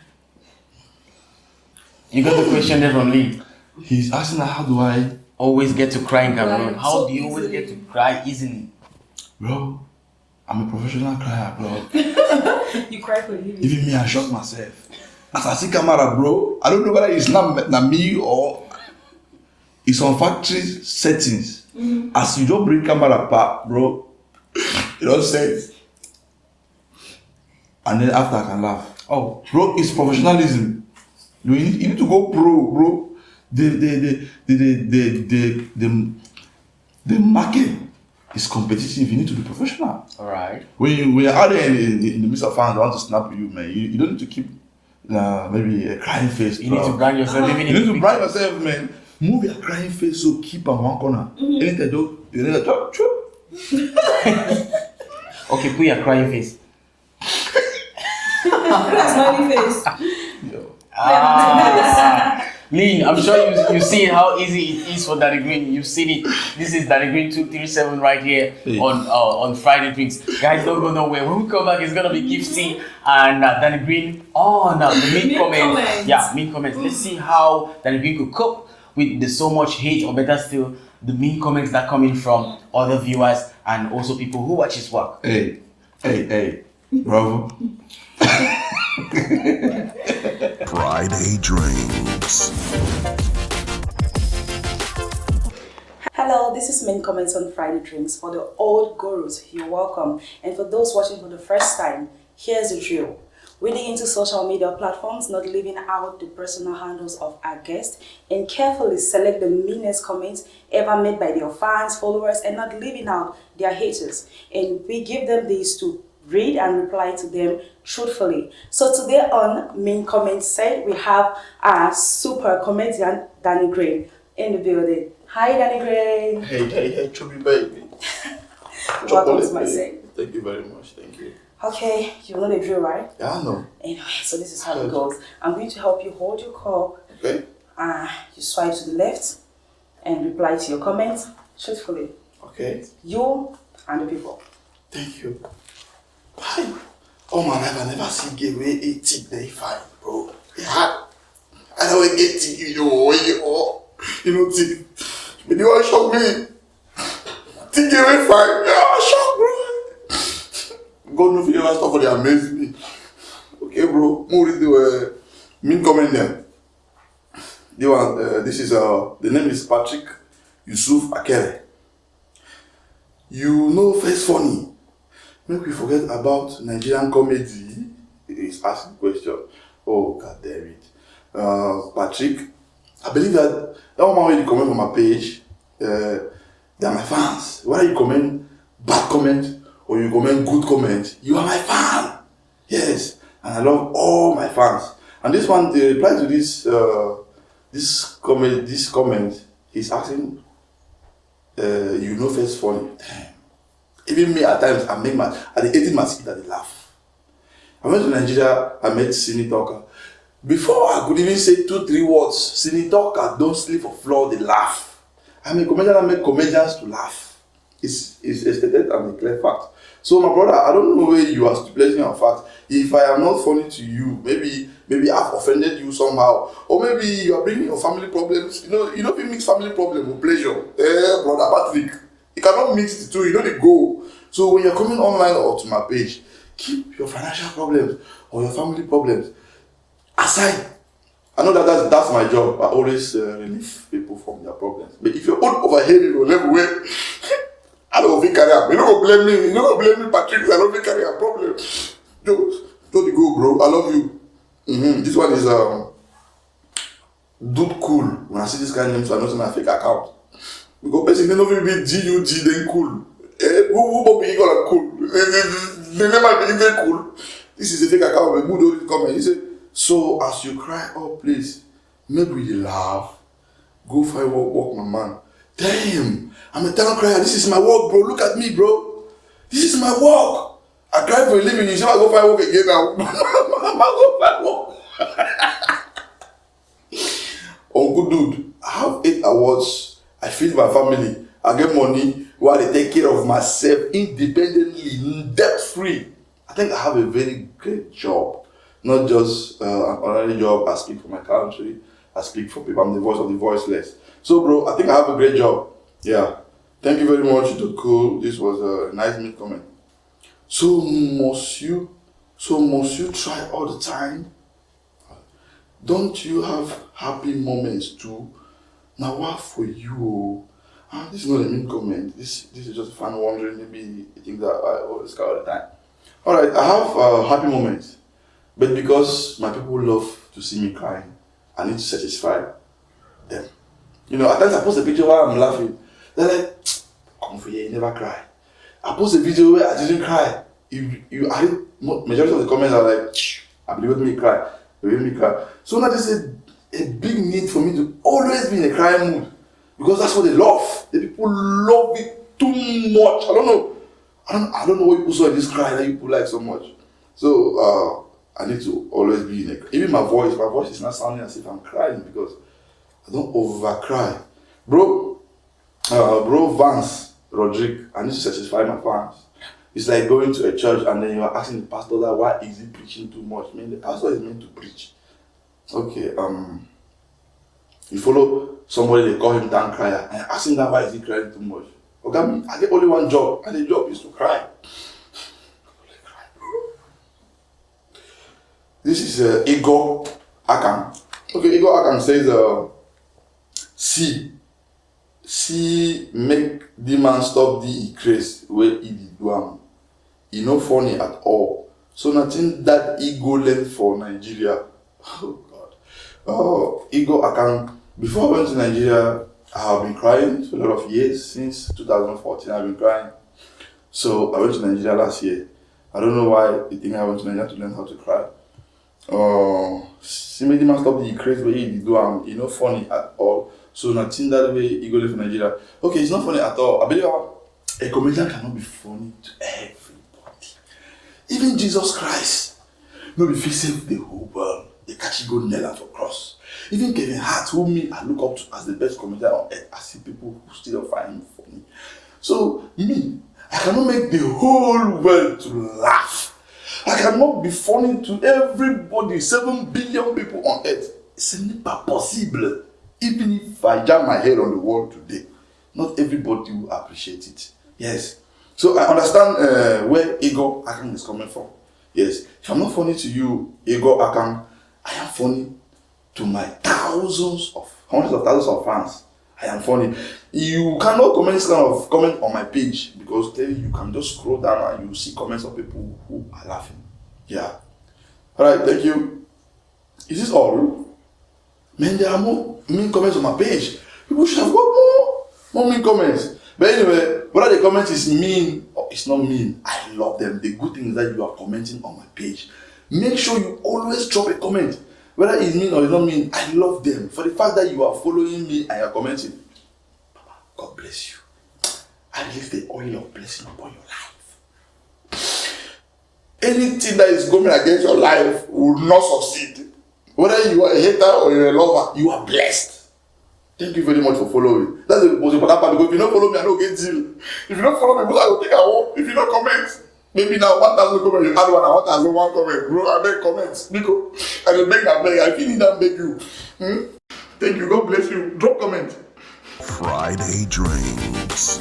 You got the question there from Lin. He's asking how do I, Always get to cry in Cameroon. Cry How so do you always easily. get to cry easily? bro, I'm a professional crier, bro. You cry for living. Even me, I shock myself. As I see camera, bro, I don't know whether it's not me or it's on factory settings. As you don't bring camera back, bro, you don't say it. And then after I can laugh. Oh, bro, it's professionalism. You need to go pro, bro. The market is competitive. You need to be professional. All right. When you're out there in the midst of fans, they want to snap you, man. You don't need to keep maybe a crying face. You need to brand yourself. Even You in need to the brand yourself, man. Move your crying face so keep on one corner. Anything do, you need to chop. Okay, put your crying face. Smiley face. Lean, I'm sure you see how easy it is for Danny Green. You've seen it. This is Danny Green 237 right here on Friday Drinks. Guys, don't go nowhere. When we come back, it's gonna be Gifty and Danny Green on the main comments. Yeah, main comments. Let's see how Danny Green could cope with the so much hate, or better still, the mean comments that come in from other viewers and also people who watch his work. Hey, bravo. Friday Drinks. Hello, this is Main Comments on Friday Drinks. For the old gurus, you're welcome. And for those watching for the first time, here's the drill. We dig into social media platforms, not leaving out the personal handles of our guests, and carefully select the meanest comments ever made by their fans, followers, and not leaving out their haters. And we give them these to read and reply to them truthfully. So today on Main Comments Said, we have our super comedian Danny Green in the building. Hi Danny Green. Hey, chubby baby. Welcome to my set. Thank you very much. Thank you. Okay, you know the drill, right? Yeah, I know. Anyway, so this is how it goes. I'm going to help you hold your cup. Okay. You swipe to the left and reply to your comments truthfully. Okay. You and the people. Thank you. Hi. All my life I never see gay way 18 day fine, bro. Yeah. I know I get to you know T. But you want to shock me. T gay way fine. Yeah, shock, bro. God knows if you ever stop for the amaze me. Okay, bro. More the mean comment there. This is the name is Patrick Yusuf Akere. You know, face funny. Make we forget about Nigerian comedy. He's asking question. Oh, God damn it. Patrick, I believe that one man when you comment on my page, they are my fans. Whether you comment bad comment or you comment good comment, you are my fan. Yes, and I love all my fans. And this one, the reply to this comment, he's asking, you know, face funny. Damn. Even me at times, at the 18 months, that they laugh. I went to Nigeria, I met Cine Talker. Before I could even say 2-3 words, Cine Talker don't sleep on floor, they laugh. I'm a comedian, I make comedians to laugh. It's a stated and a clear fact. So my brother, I don't know where you are stipulating on fact. If I am not funny to you, maybe I've offended you somehow, or maybe you are bringing your family problems. You know, if you mix family problem with pleasure, brother Patrick, you cannot mix the two. You know they go. So when you're coming online or to my page, keep your financial problems or your family problems aside. I know that's my job. I always relieve people from their problems. But if you're over here, you level where I don't think carry up. You don't blame me. You don't blame me, Patrick. I don't think carry a problem. Don't go, bro. I love you. This one is dude cool. When I see this guy name, so I know it's my fake account. Because person they don't even be GUG then cool. Who be equal cool? They never be even cool. This is a fake account. But who don't comment? He said, so as you cry, oh please, maybe you laugh. Go find work, my man. Damn, I'm a town crier. This is my work, bro. Look at me, bro. This is my work. I cry for a living. You say I go find work again now. I go find work. Oh, good dude. I have 8 awards. I feed my family. I get money while I take care of myself independently, debt-free. I think I have a very great job. Not just an honorary job. I speak for my country. I speak for people. I'm the voice of the voiceless. So, bro, I think I have a great job. Yeah. Thank you very much. You cool. This was a nice mid comment. So must you try all the time? Don't you have happy moments too? Now what for you? This is not a mean comment. This is just a fan wondering. Maybe you think that I always cry all the time. Alright, I have happy moments. But because my people love to see me crying, I need to satisfy them. You know, at times I post a picture where I'm laughing. They're like, come for you, you never cry. I post a video where I didn't cry. Majority of the comments are like, I believe me cry. They made me cry. So now there's a big need for me to always be in a crying mood. Because that's what they love. The people love it too much. I don't know. I don't know what people saw in this cry that you people like so much. So I need to always be in a, even my voice is not sounding as if I'm crying because I don't over cry. Bro Vance Rodrigue, I need to satisfy my fans. It's like going to a church and then you are asking the pastor that why is he preaching too much? I mean, the pastor is meant to preach. Okay, you follow somebody, they call him Dan Crier, and ask him that why is he crying too much? Okay, I get only one job, and the job is to cry. This is Igor Akam. Okay, Igor Akam says, see, make the man stop the craze where he did do. He no funny at all. So nothing that ego left for Nigeria. Oh God. Oh, Igor Akam. Before I went to Nigeria, I have been crying for a lot of years. Since 2014, I've been crying. So I went to Nigeria last year. I don't know why you think I went to Nigeria to learn how to cry. See, made him stop the craze where he did do. He no funny at all. So nothing that way he go live in Nigeria. Okay, it's not funny at all. I believe a comedian cannot be funny to everybody. Even Jesus Christ, no be fit save the whole world. They catch go nail am for cross. Even Kevin Hart, who me I look up to as the best comedian on earth, I see people who still find him funny. So me, I cannot make the whole world to laugh. I cannot be funny to everybody, 7 billion people on earth. Ce n'est pas possible. Even if I jam my head on the wall today, not everybody will appreciate it. Yes. So I understand where Igor Akam is coming from. Yes. If I'm not funny to you, Igor Akam, I am funny to my hundreds of thousands of fans. I am funny. You cannot comment this kind of comment on my page because clearly you can just scroll down and you see comments of people who are laughing. Yeah. Alright, thank you. Is this all? Man, there are more mean comments on my page. People should have got more mean comments. But anyway, whether the comment is mean or it's not mean, I love them. The good thing is that you are commenting on my page. Make sure you always drop a comment. Whether it's mean or it's not mean, I love them. For the fact that you are following me and you are commenting, Papa, God bless you. I release the oil of blessing upon your life. Anything that is going against your life will not succeed. Whether you are a hater or you're a lover, you are blessed. Thank you very much for following. That's the most important part because if you don't follow me, I don't get deal. If you don't follow me, I will take a walk. If you don't comment, maybe now 1,000 comments, you add one and 1,001 comments. Bro, I beg comments. Nico, I will beg and beg. I feel it and beg you. Thank you. God bless you. Drop comment. Friday Drinks.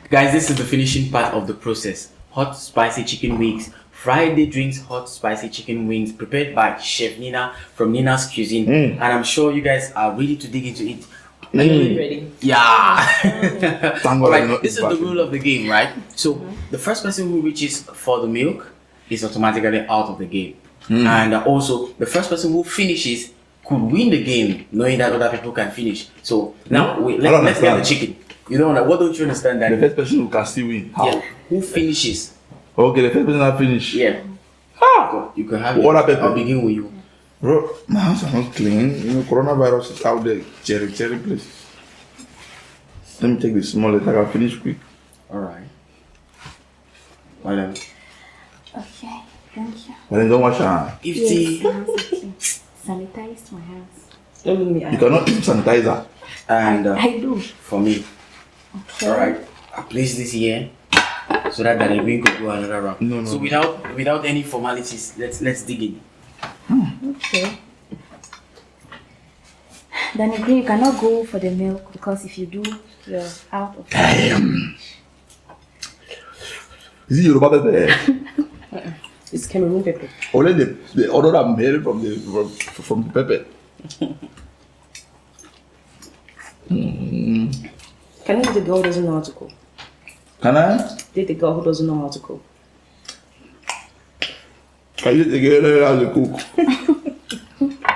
Guys, this is the finishing part of the process. Hot spicy chicken wings. Friday Drinks hot spicy chicken wings prepared by Chef Nina from Nina's Cuisine. And I'm sure you guys are ready to dig into it. Ready? Yeah. Thank God. Right. This is the rule of the game, right? So the first person who reaches for the milk is automatically out of the game. And also the first person who finishes could win the game, knowing that other people can finish. So now let's get the chicken. You don't know what don't you understand that? The first person who can still win. How? Yeah. Who finishes? Okay, the first person that finish. Yeah. You can have What it. happened? I'll begin with you. Bro, my hands are not clean. You know, coronavirus is out there. Cherry places. Let me take this small. I can finish quick. Alright. Whatever. Okay, thank you. But then don't wash your hands. Sanitize my hands. You cannot use sanitizer. And I do. for me, Okay. alright, I place this here so that the green could go another round. No. So without any formalities, let's dig in. Okay. Danny Gray, you cannot go for the milk because if you do, you're out of Damn. Is it Yoruba pepper? It's Cameroon pepper. Only the odor I'm hearing from the pepper. Can you date the girl who doesn't know how to cook? Can I? Date the girl who doesn't know how to cook. Can you get how to cook?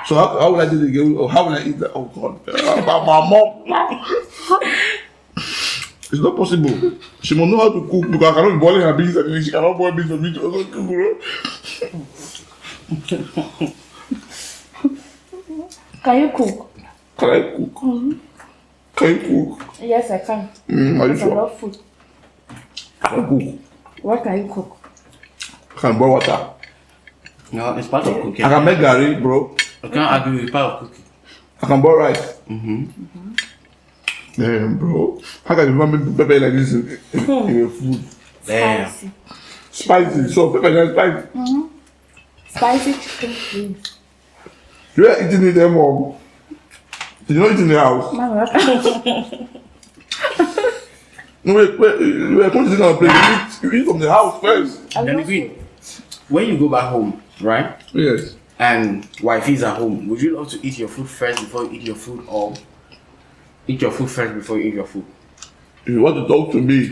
So how will I do the girl? Or how will I eat that? Oh God. My mom. It's not possible. She must know how to cook because I cannot be boiling her beans and then she cannot boil beans for me to also cook. Can you cook? Can I cook? Can you cook? Yes, I can. Are you I sure? love food. I can cook. What can you cook? I can boil water. No, it's part of cooking. I can make garri, bro. I can't agree with part of cooking. I can boil rice. Damn, bro. How can you make pepper like this in a food? Damn. Spicy. Spicy. So pepper is spicy. Spicy chicken, please. You are eating it there, mom. You not eat in the house. Mama, No, wait. You are going to sit on a plate. You eat from the house first. Danny Green, when you go back home, right? Yes. And wife is at home, would you love to eat your food first before you eat your food, or eat your food first before you eat your food? If you want to talk to me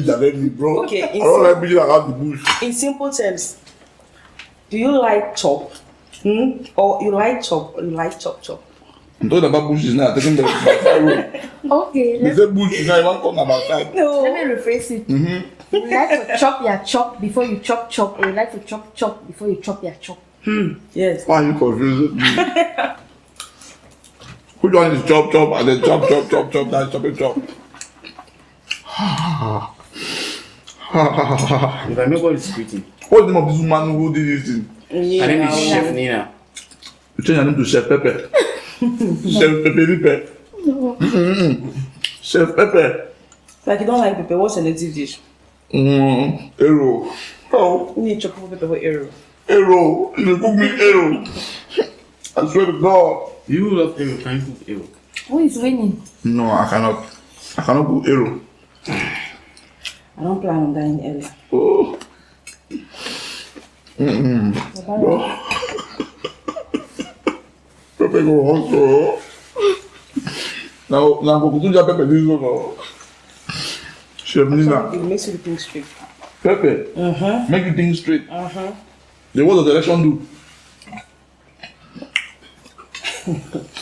directly, bro. Okay, I don't like being around the bush. In simple terms, do you like chop? Or you like chop or you like chop? I'm talking about bushes now. Taking the backside road. okay, They say bush now. You want to come about side. No. let me rephrase it. You like to chop your chop before you chop, or you like to chop before you chop your chop? Yes. Why are you confusing me? Which one is chop and then chop, that's chop. If I make what is pretty. What's the name of this woman who did this thing? Her name is Chef Nina. You change her name to Chef Pepper. Chef Pepper. Chef Pepper. Like you don't like pepper, what's a native dish? Arrow. Oh, You need chop pepper with arrow. arrow. You cook me arrow. I swear to God. You love arrow, can you cook arrow? Who is winning? No, I cannot. I cannot cook arrow. I don't plan on dying early. Oh. Pepper go also. Now go cook your pepper this one. Chef Nina. It makes you think straight. Pepper. Make you think straight. Then what does the election do?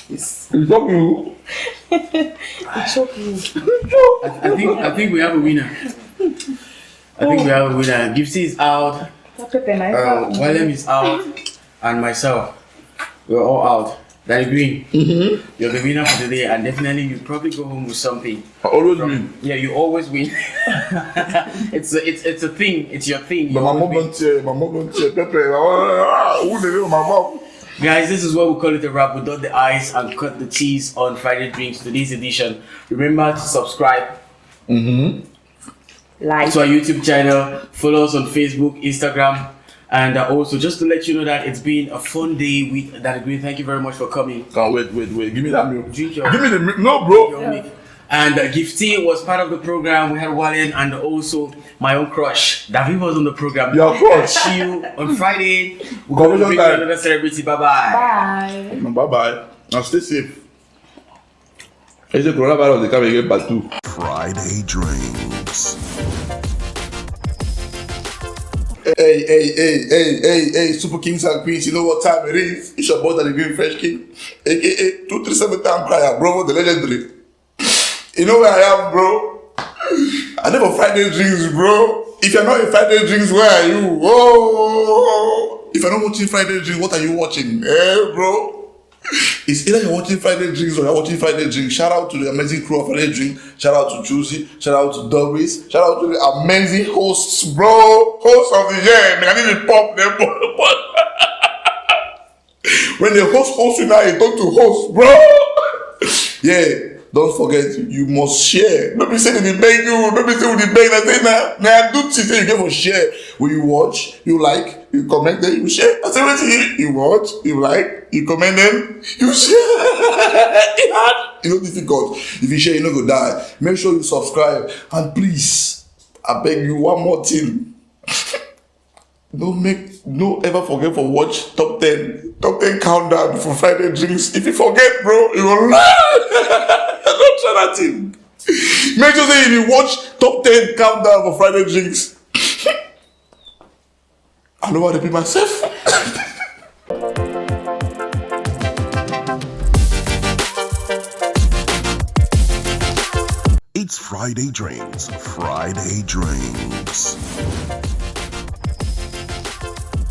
It's up you. It's choking. I think we have a winner. I think we have a winner. Gifty is out, William is out, and myself. We're all out. Danny Green, you're the winner for today, and definitely you probably go home with something. I always win. Yeah, you always win. it's a thing. It's your thing. But You my always win. mom don't cheer pepper. Who the hell my mom? Guys, this is what we call it a wrap. We dot the i's and cut the cheese on Friday Drinks today's edition. Remember to subscribe Like. to our YouTube channel, follow us on Facebook, Instagram, and also just to let you know that it's been a fun day with Danny Green. Thank you very much for coming. Can't wait. Give me that milk. Drink your Give me the milk. No, bro. milk. And Gifty was part of the program. We had Walian and also my own crush. David was on the program. Your crush. See you on Friday. We're going to bring you another celebrity. Bye-bye. Bye. Bye. Now stay safe. Is the coronavirus they come again part 2? Friday Drinks. Hey, Super Kings and Queens, you know what time it is? It's your boy, the Green Fresh King, aka 237 time crier, bro, the legendary. You know where I am, bro? I never Friday Drinks, bro. If you're not in Friday Drinks, where are you? Oh, if you're not watching Friday Drinks, what are you watching? Bro. It's either you're watching Friday Drinks or you're watching Friday Drinks. Shout out to the amazing crew of Friday Drink. Shout out to Juicy. Shout out to Doris. Shout out to the amazing hosts, bro. Hosts of the year. I need to pop them. When the host you now, you talk to host, bro. Yeah. Don't forget, you must share. Nobody say they beg you. Nobody say they beg. I say now do things you get for share. When you watch, you like, you comment, then you share. I say wait, you watch, you like, you comment, then you share. It's not difficult. If you share, you not go die. Make sure you subscribe, and please, I beg you one more thing. Don't ever forget to watch top 10 countdown for Friday Drinks. If you forget, bro, you will lie. Don't try that thing. Make sure that you watch top 10 countdown for Friday Drinks. I know how to be myself. It's Friday Drinks. Friday Drinks.